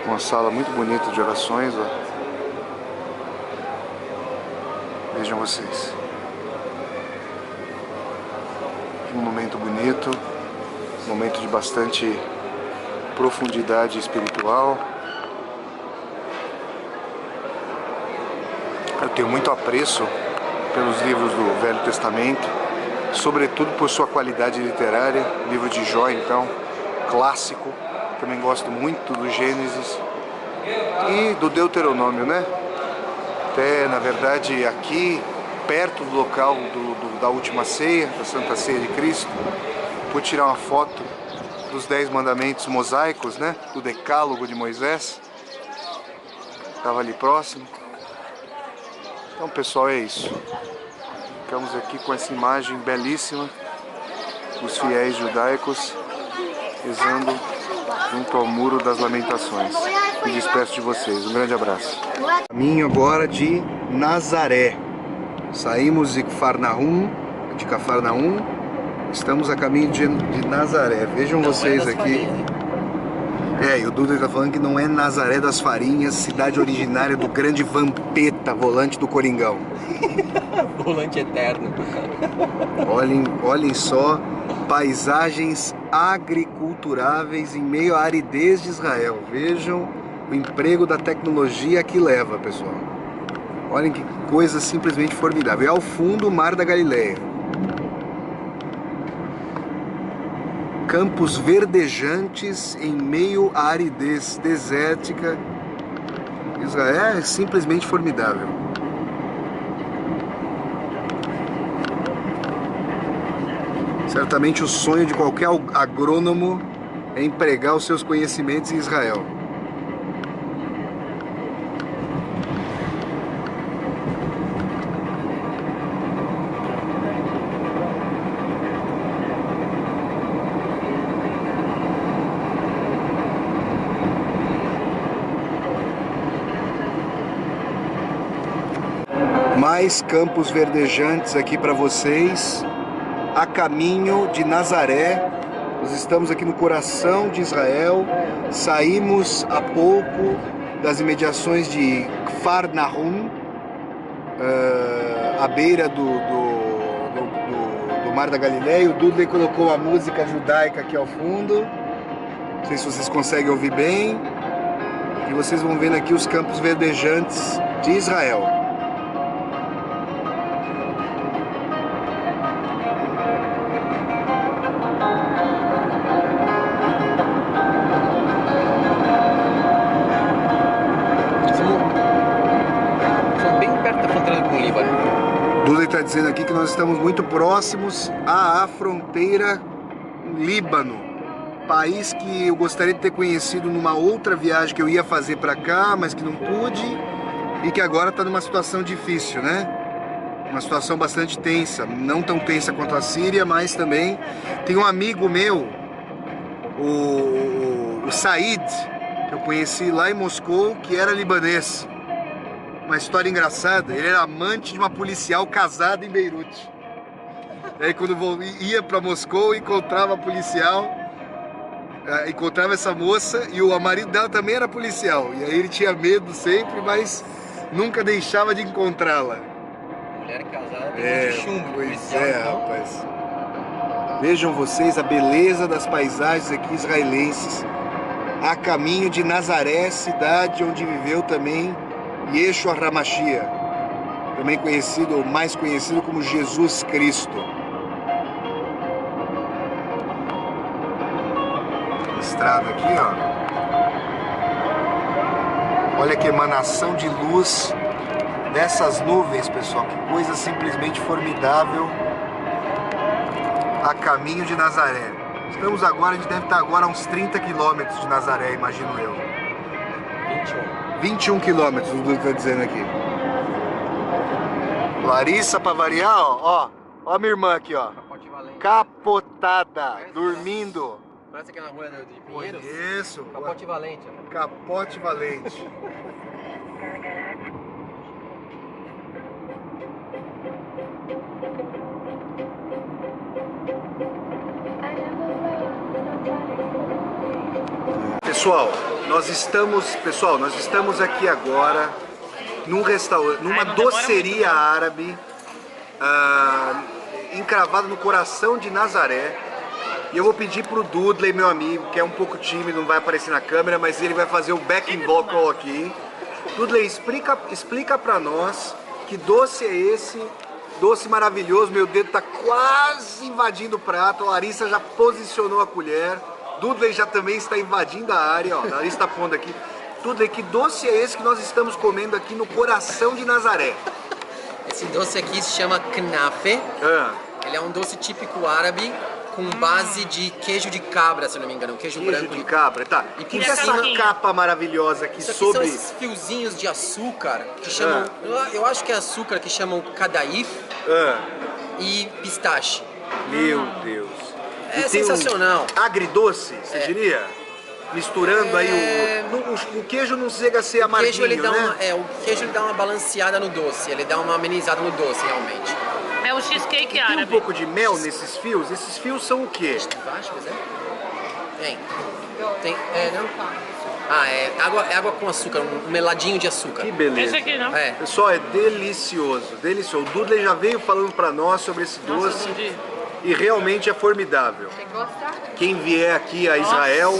Uma sala muito bonita de orações, ó. Vejam vocês. Um momento bonito, um momento de bastante profundidade espiritual. Eu tenho muito apreço pelos livros do Velho Testamento, sobretudo por sua qualidade literária, livro de Jó, então, clássico. Também gosto muito do Gênesis e do Deuteronômio, né? Até, na verdade, aqui, perto do local da última ceia, da Santa Ceia de Cristo, vou tirar uma foto dos 10 mandamentos mosaicos, né? Do Decálogo de Moisés. Estava ali próximo. Então, pessoal, é isso. Ficamos aqui com essa imagem belíssima dos fiéis judaicos rezando junto ao Muro das Lamentações. Me despeço de vocês. Um grande abraço. Caminho agora de Nazaré. Saímos de Cafarnaum, estamos a caminho de Nazaré. Vejam vocês aqui. E o Duda está falando que não é Nazaré das Farinhas, cidade originária do grande Vampeta, volante do Coringão.
Volante eterno.
Olhem só, paisagens agriculturáveis em meio à aridez de Israel. Vejam o emprego da tecnologia que leva, pessoal. Olhem que coisa simplesmente formidável. E ao fundo, o Mar da Galileia. Campos verdejantes em meio à aridez desértica. Israel é simplesmente formidável. Certamente o sonho de qualquer agrônomo é empregar os seus conhecimentos em Israel. Mais campos verdejantes aqui para vocês, a caminho de Nazaré. Nós estamos aqui no coração de Israel, saímos há pouco das imediações de Cafarnaum, à beira do Mar da Galileia. O Dudley colocou a música judaica aqui ao fundo, não sei se vocês conseguem ouvir bem, e vocês vão vendo aqui os campos verdejantes de Israel. Duda está dizendo aqui que nós estamos muito próximos à fronteira Líbano, país que eu gostaria de ter conhecido numa outra viagem que eu ia fazer para cá, mas que não pude, e que agora está numa situação difícil, né? Uma situação bastante tensa, não tão tensa quanto a Síria, mas também tem um amigo meu, o Said, que eu conheci lá em Moscou, que era libanês. Uma história engraçada, ele era amante de uma policial casada em Beirute. E aí quando ia para Moscou, encontrava a policial, encontrava essa moça, e o marido dela também era policial. E aí ele tinha medo sempre, mas nunca deixava de encontrá-la.
Mulher casada de chumbo.
Pois é, rapaz. Vejam vocês a beleza das paisagens aqui israelenses, a caminho de Nazaré, cidade onde viveu também Yeshua HaMashiach, também conhecido, ou mais conhecido como Jesus Cristo. Estrada aqui, ó. Olha que emanação de luz dessas nuvens, pessoal. Que coisa simplesmente formidável. A caminho de Nazaré. Estamos agora, a gente deve estar agora a uns 30 quilômetros de Nazaré, imagino eu. 21 quilômetros, o Dudu está dizendo aqui. Larissa, para variar, ó a minha irmã aqui, ó. Capotada, dormindo.
Parece aquela rua de Pinheiros.
Isso.
Capote valente.
Capote valente. Pessoal, nós estamos aqui agora num restaurante, numa doceria árabe, encravada no coração de Nazaré. E eu vou pedir pro Dudley, meu amigo, que é um pouco tímido, não vai aparecer na câmera, mas ele vai fazer o backing vocal aqui. Dudley, explica pra nós que doce é esse Doce maravilhoso, meu dedo tá quase invadindo o prato. A Larissa já posicionou a colher. Dudley já também está invadindo a área, ó. A Larissa está pondo aqui. Dudley, que doce é esse que nós estamos comendo aqui no coração de Nazaré?
Esse doce aqui se chama knafe. Ele é um doce típico árabe com base de queijo de cabra, se não me engano, queijo branco
de cabra, tá. E que é essa capa maravilhosa aqui
isso aqui
sobre...
são esses fiozinhos de açúcar que chamam, eu acho que é açúcar que chamam cadaif e pistache.
Meu Deus.
É sensacional.
Agridoce, você diria? Misturando aí o queijo não chega a ser amarguinho,
queijo, ele dá
né?
o queijo ele dá uma balanceada no doce, ele dá uma amenizada no doce, realmente.
É o cheesecake árabe.
Tem um pouco de mel nesses fios? Esses fios são o quê?
Tem, não? Ah, é água com açúcar, um meladinho de açúcar.
Que beleza.
Esse aqui não.
Pessoal, é delicioso, delicioso. O Dudley já veio falando pra nós sobre esse doce e realmente é formidável. Quem vier aqui a Israel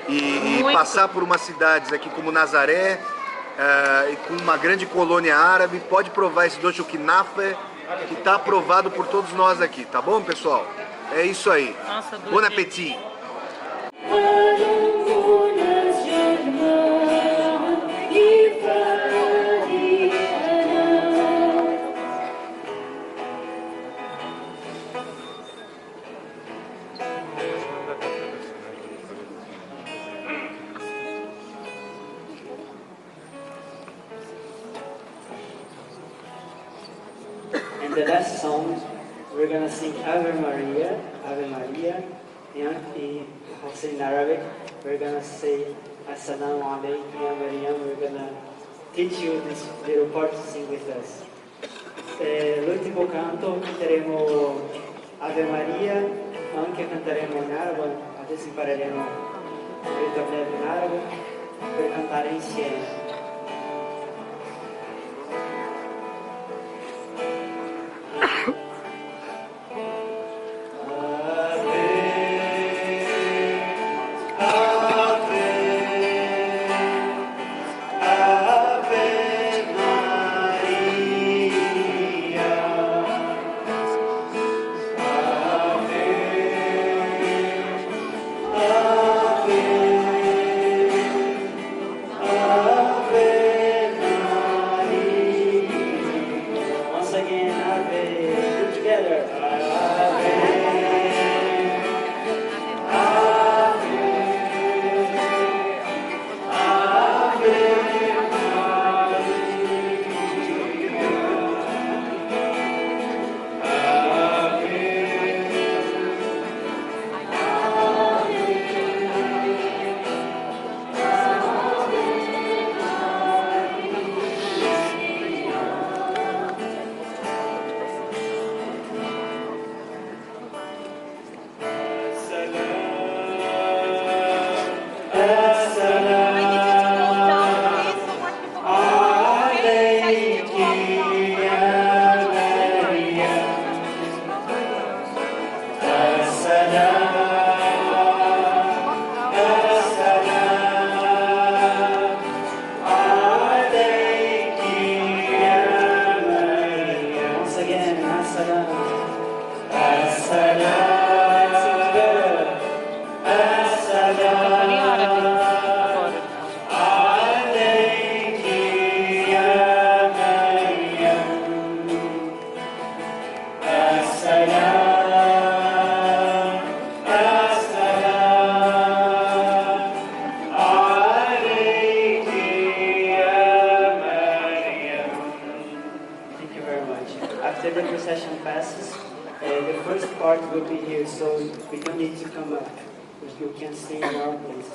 e passar por umas cidades aqui como Nazaré, e com uma grande colônia árabe, pode provar esse doce, o knafe, que está aprovado por todos nós aqui, tá bom, pessoal? É isso aí.
Nossa,
Bon appétit!
And the last song, we're gonna sing Ave Maria, Ave Maria, and I'll say in Arabic. We're gonna say Assalamu alaikum ya Maryam. We're gonna teach you this little part to sing with us. L'ultimo canto canteremo Ave Maria, anche canteremo in arabo, adesso impareremo il ritornello in arabo per cantare insieme.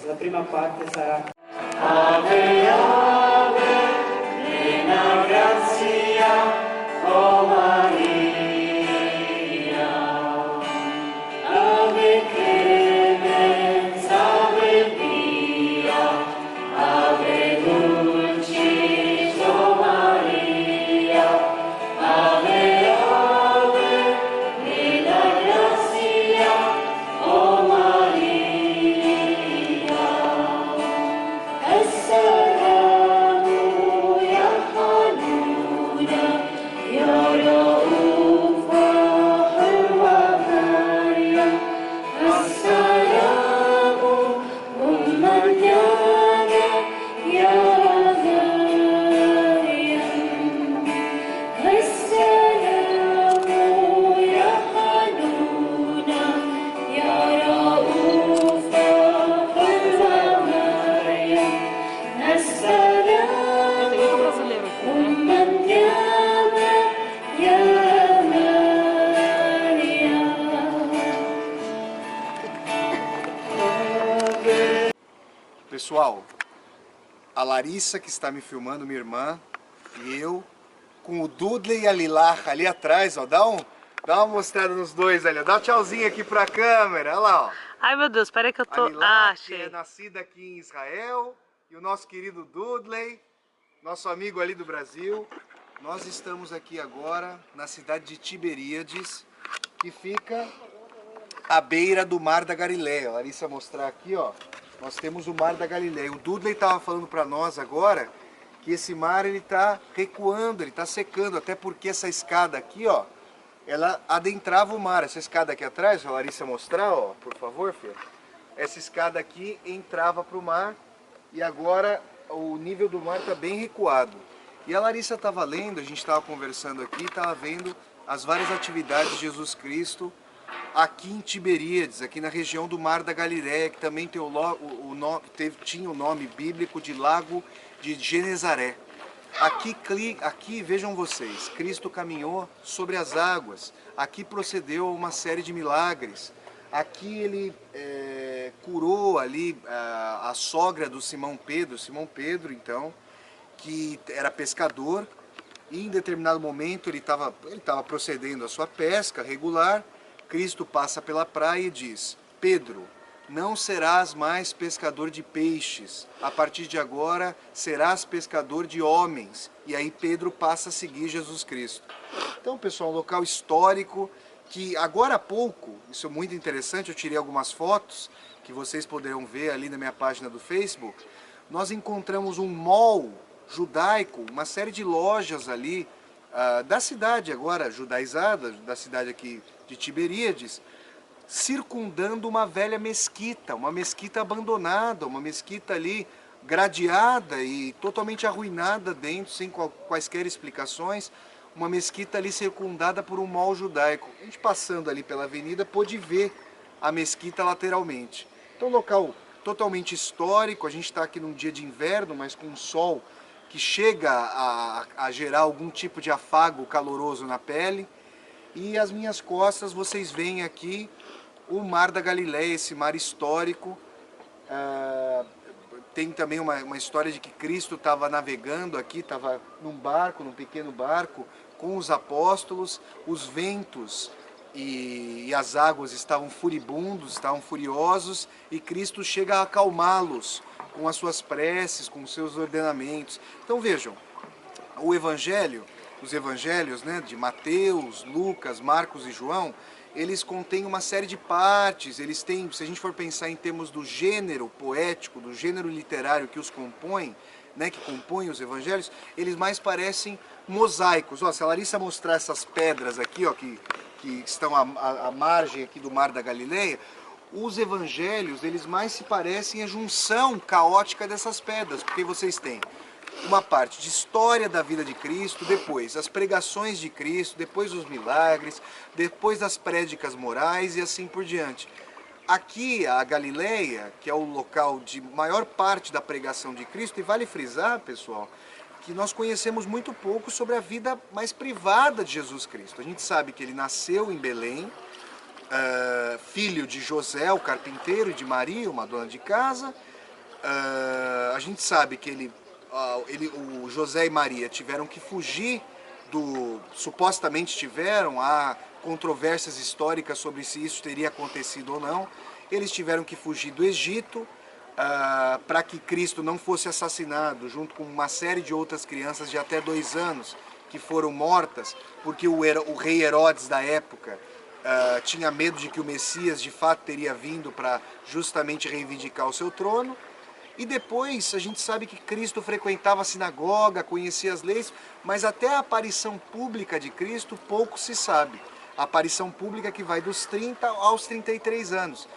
La prima parte sarà Ave, Ave, plena grazia, o Maria, Ave clemens, Ave pia, Ave dulcis, o Maria, Ave, Ave, plena grazia, o Maria. Yes, sir.
Pessoal, a Larissa que está me filmando, minha irmã, e eu, com o Dudley e a Lilah ali atrás, ó, dá uma mostrada nos dois ali, ó. Dá um tchauzinho aqui pra câmera, olha lá, ó.
Ai, meu Deus, peraí que eu tô...
A Lilah, que
achei.
é nascida aqui em Israel, e o nosso querido Dudley, nosso amigo ali do Brasil. Nós estamos aqui agora na cidade de Tiberíades, que fica à beira do Mar da Galileia. A Larissa mostrar aqui, ó, nós temos o Mar da Galileia. O Dudley estava falando para nós agora que esse mar ele está recuando, ele está secando, até porque essa escada aqui, ó, ela adentrava o mar. Essa escada aqui atrás, a Larissa mostrar, ó, por favor, filha. Essa escada aqui entrava para o mar e agora o nível do mar está bem recuado. E a Larissa estava lendo, a gente estava conversando aqui, estava vendo as várias atividades de Jesus Cristo aqui em Tiberíades, aqui na região do Mar da Galileia, que também tem tinha o nome bíblico de Lago de Genezaré. Aqui vejam vocês, Cristo caminhou sobre as águas, aqui procedeu uma série de milagres, aqui ele curou ali a sogra do Simão Pedro então, que era pescador, e em determinado momento ele estava procedendo a sua pesca regular. Cristo passa pela praia e diz: Pedro, não serás mais pescador de peixes, a partir de agora serás pescador de homens. E aí Pedro passa a seguir Jesus Cristo. Então, pessoal, um local histórico que agora há pouco, isso é muito interessante, eu tirei algumas fotos que vocês poderão ver ali na minha página do Facebook, nós encontramos um mall judaico, uma série de lojas ali da cidade agora judaizada, da cidade aqui de Tiberíades, circundando uma velha mesquita, uma mesquita abandonada, uma mesquita ali gradeada e totalmente arruinada dentro, sem quaisquer explicações, uma mesquita ali circundada por um mall judaico. A gente passando ali pela avenida pôde ver a mesquita lateralmente. Então, local totalmente histórico, a gente está aqui num dia de inverno, mas com um sol que chega a gerar algum tipo de afago caloroso na pele. E às minhas costas vocês veem aqui o Mar da Galileia, esse mar histórico. Tem também uma história de que Cristo estava navegando aqui, estava num pequeno barco, com os apóstolos. Os ventos e as águas estavam furibundos, estavam furiosos, e Cristo chega a acalmá-los com as suas preces, com os seus ordenamentos. Então vejam, os evangelhos, né, de Mateus, Lucas, Marcos e João, eles contêm uma série de partes, eles têm, se a gente for pensar em termos do gênero poético, do gênero literário que os compõe, né, que compõem os evangelhos, eles mais parecem mosaicos. Ó, se a Larissa mostrar essas pedras aqui, ó, que estão à margem aqui do Mar da Galileia, os evangelhos, eles mais se parecem a junção caótica dessas pedras, porque vocês têm uma parte de história da vida de Cristo, depois as pregações de Cristo, depois os milagres, depois as prédicas morais e assim por diante. Aqui, a Galileia, que é o local de maior parte da pregação de Cristo, e vale frisar, pessoal, que nós conhecemos muito pouco sobre a vida mais privada de Jesus Cristo. A gente sabe que ele nasceu em Belém, filho de José, o carpinteiro, e de Maria, uma dona de casa. A gente sabe que o José e Maria tiveram que fugir supostamente tiveram, há controvérsias históricas sobre se isso teria acontecido ou não. Eles tiveram que fugir do Egito para que Cristo não fosse assassinado, junto com uma série de outras crianças de até 2 anos que foram mortas, porque o rei Herodes da época tinha medo de que o Messias de fato teria vindo para justamente reivindicar o seu trono. E depois a gente sabe que Cristo frequentava a sinagoga, conhecia as leis, mas até a aparição pública de Cristo pouco se sabe. A aparição pública que vai dos 30 aos 33 anos.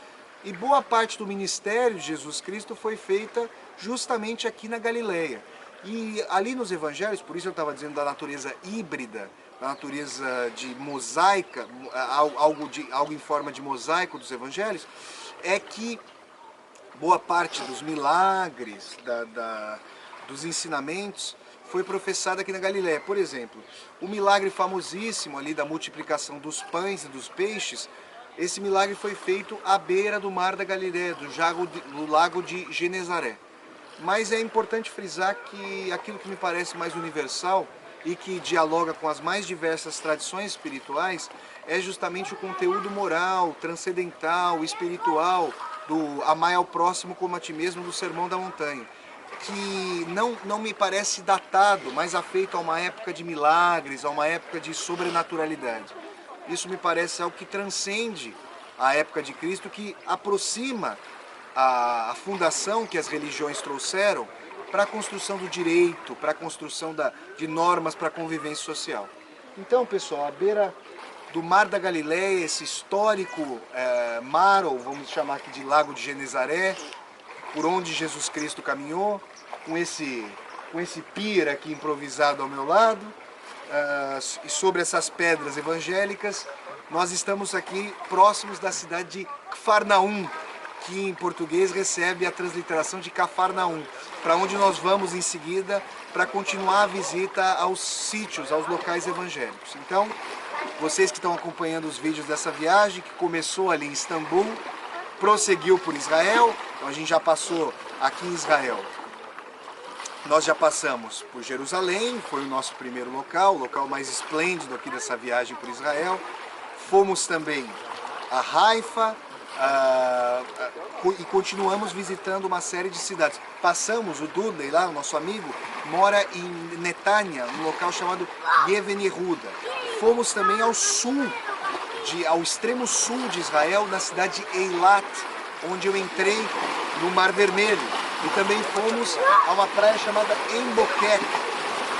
E boa parte do ministério de Jesus Cristo foi feita justamente aqui na Galileia. E ali nos evangelhos, por isso eu estava dizendo da natureza híbrida, da natureza de mosaica, algo em forma de mosaico dos evangelhos, é que boa parte dos milagres, dos ensinamentos, foi professada aqui na Galileia. Por exemplo, o milagre famosíssimo ali da multiplicação dos pães e dos peixes, esse milagre foi feito à beira do Mar da Galileia, do lago de Genezaré. Mas é importante frisar que aquilo que me parece mais universal e que dialoga com as mais diversas tradições espirituais é justamente o conteúdo moral, transcendental, espiritual do amar ao próximo como a ti mesmo do Sermão da Montanha, que não me parece datado, mas afeito a uma época de milagres, a uma época de sobrenaturalidade. Isso me parece algo que transcende a época de Cristo, que aproxima a fundação que as religiões trouxeram para a construção do direito, para a construção de normas para a convivência social. Então, pessoal, à beira do Mar da Galileia, esse histórico mar, ou vamos chamar aqui de Lago de Genezaré, por onde Jesus Cristo caminhou, com esse pier aqui improvisado ao meu lado, e sobre essas pedras evangélicas, nós estamos aqui próximos da cidade de Cafarnaum, que em português recebe a transliteração de Cafarnaum, para onde nós vamos em seguida para continuar a visita aos sítios, aos locais evangélicos. Então, vocês que estão acompanhando os vídeos dessa viagem, que começou ali em Istambul, prosseguiu por Israel, então a gente já passou aqui em Israel. Nós já passamos por Jerusalém, foi o nosso primeiro local, o local mais esplêndido aqui dessa viagem por Israel. Fomos também a Haifa, e continuamos visitando uma série de cidades. Passamos, o Dudley lá, o nosso amigo, mora em Netanya, num local chamado Even Yehuda. Fomos também ao sul, ao extremo sul de Israel, na cidade de Eilat, onde eu entrei no Mar Vermelho. E também fomos a uma praia chamada Emboquek,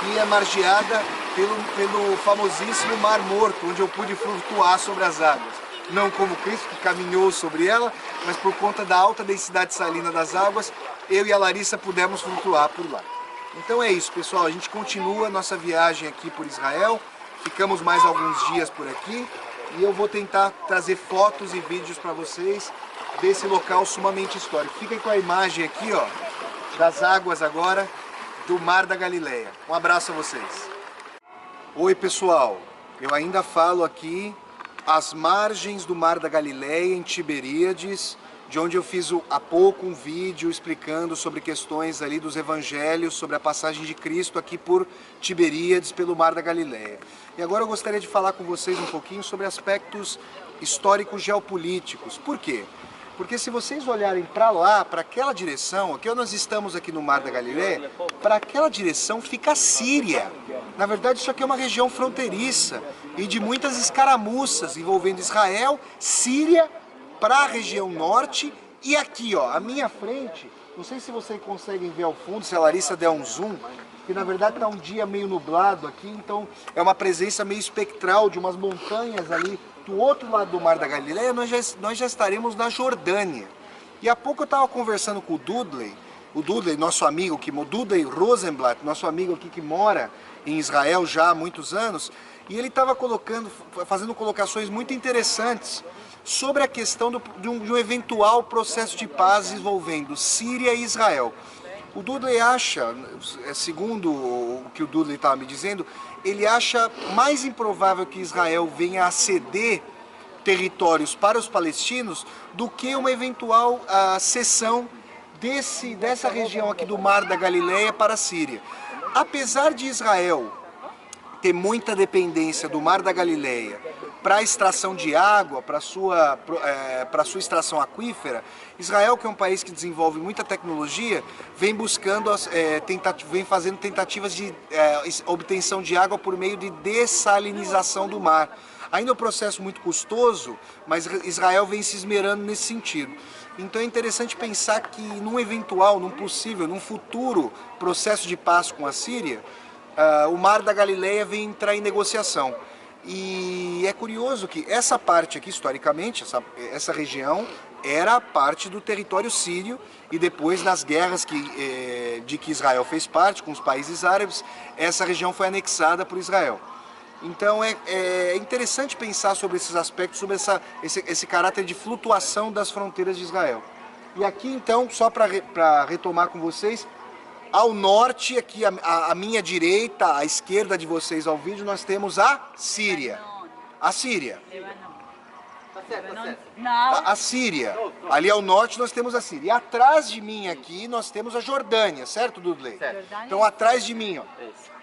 que é margeada pelo famosíssimo Mar Morto, onde eu pude flutuar sobre as águas. Não como Cristo, que caminhou sobre ela, mas por conta da alta densidade salina das águas, eu e a Larissa pudemos flutuar por lá. Então é isso, pessoal, a gente continua a nossa viagem aqui por Israel, ficamos mais alguns dias por aqui, e eu vou tentar trazer fotos e vídeos para vocês desse local sumamente histórico. Fiquem com a imagem aqui, ó, das águas agora do Mar da Galileia. Um abraço a vocês. Oi, pessoal, eu ainda falo aqui às margens do Mar da Galileia, em Tiberíades, de onde eu fiz há pouco um vídeo explicando sobre questões ali dos evangelhos, sobre a passagem de Cristo aqui por Tiberíades, pelo Mar da Galileia. E agora eu gostaria de falar com vocês um pouquinho sobre aspectos históricos geopolíticos. Por quê? Porque se vocês olharem para lá, para aquela direção, aqui nós estamos aqui no Mar da Galileia, para aquela direção fica a Síria. Na verdade, isso aqui é uma região fronteiriça e de muitas escaramuças envolvendo Israel, Síria, para a região norte. E aqui, ó, à minha frente, não sei se vocês conseguem ver ao fundo, se a Larissa der um zoom, que na verdade está um dia meio nublado aqui, então é uma presença meio espectral de umas montanhas ali. Do outro lado do Mar da Galileia, nós já estaremos na Jordânia. E há pouco eu estava conversando com o Dudley, nosso amigo, Dudley Rosenblatt, nosso amigo aqui que mora em Israel já há muitos anos, e ele estava fazendo colocações muito interessantes sobre a questão de um eventual processo de paz envolvendo Síria e Israel. O Dudley acha, segundo o que o Dudley estava me dizendo, ele acha mais improvável que Israel venha a ceder territórios para os palestinos do que uma eventual cessão dessa região aqui do Mar da Galileia para a Síria. Apesar de Israel ter muita dependência do Mar da Galileia para a extração de água, para a sua extração aquífera, Israel, que é um país que desenvolve muita tecnologia, vem fazendo tentativas de obtenção de água por meio de dessalinização do mar. Ainda é um processo muito custoso, mas Israel vem se esmerando nesse sentido. Então é interessante pensar que num futuro processo de paz com a Síria, o Mar da Galileia vem entrar em negociação. E é curioso que essa parte aqui, historicamente, essa região era parte do território sírio, e depois nas guerras de que Israel fez parte com os países árabes, essa região foi anexada por Israel. Então é interessante pensar sobre esses aspectos, sobre esse caráter de flutuação das fronteiras de Israel. E aqui então, só para retomar com vocês, ao norte, aqui à minha direita, à esquerda de vocês ao vídeo, nós temos a Síria. A Síria. A Síria. Ali ao norte nós temos a Síria. E atrás de mim aqui nós temos a Jordânia, certo, Dudley? Certo. Então atrás de mim, ó.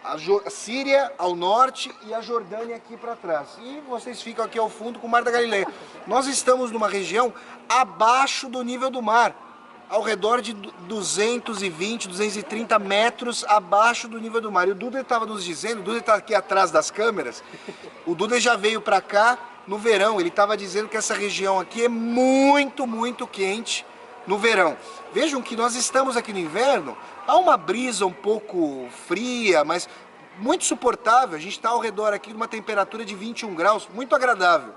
A Síria ao norte e a Jordânia aqui para trás. E vocês ficam aqui ao fundo com o Mar da Galileia. Nós estamos numa região abaixo do nível do mar, ao redor de 220, 230 metros abaixo do nível do mar. E o Duda estava nos dizendo, o Duda está aqui atrás das câmeras, o Duda já veio para cá no verão, ele estava dizendo que essa região aqui é muito, muito quente no verão. Vejam que nós estamos aqui no inverno, há uma brisa um pouco fria, mas muito suportável. A gente está ao redor aqui de uma temperatura de 21 graus, muito agradável.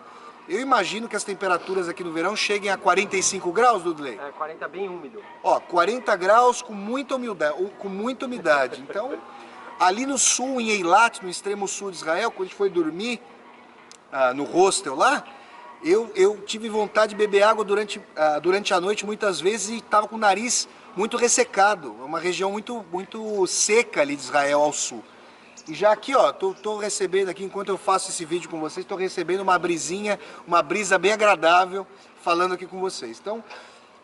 Eu imagino que as temperaturas aqui no verão cheguem a 45 graus, Dudley?
40 bem úmido.
Ó, 40 graus com muita umidade. Então, ali no sul, em Eilat, no extremo sul de Israel, quando a gente foi dormir no hostel lá, eu tive vontade de beber água durante a noite muitas vezes e estava com o nariz muito ressecado. É uma região muito seca ali de Israel ao sul. E já aqui, ó, tô recebendo aqui, enquanto eu faço esse vídeo com vocês, tô recebendo uma brisa bem agradável, falando aqui com vocês. Então,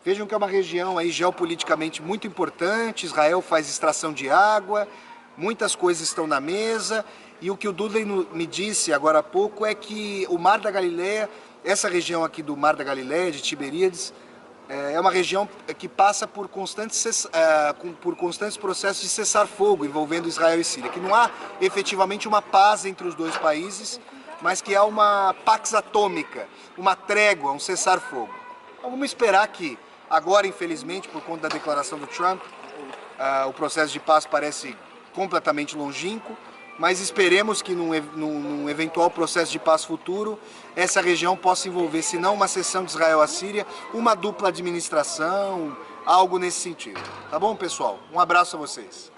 vejam que é uma região aí geopoliticamente muito importante, Israel faz extração de água, muitas coisas estão na mesa, e o que o Dudley me disse agora há pouco é que o Mar da Galileia, essa região aqui do Mar da Galileia, de Tiberíades, é uma região que passa por constantes processos de cessar-fogo envolvendo Israel e Síria, que não há efetivamente uma paz entre os dois países, mas que há uma pax atômica, uma trégua, um cessar-fogo. Então vamos esperar que agora, infelizmente, por conta da declaração do Trump, o processo de paz parece completamente longínquo, mas esperemos que num eventual processo de paz futuro, essa região possa envolver, se não uma cessão de Israel à Síria, uma dupla administração, algo nesse sentido. Tá bom, pessoal? Um abraço a vocês.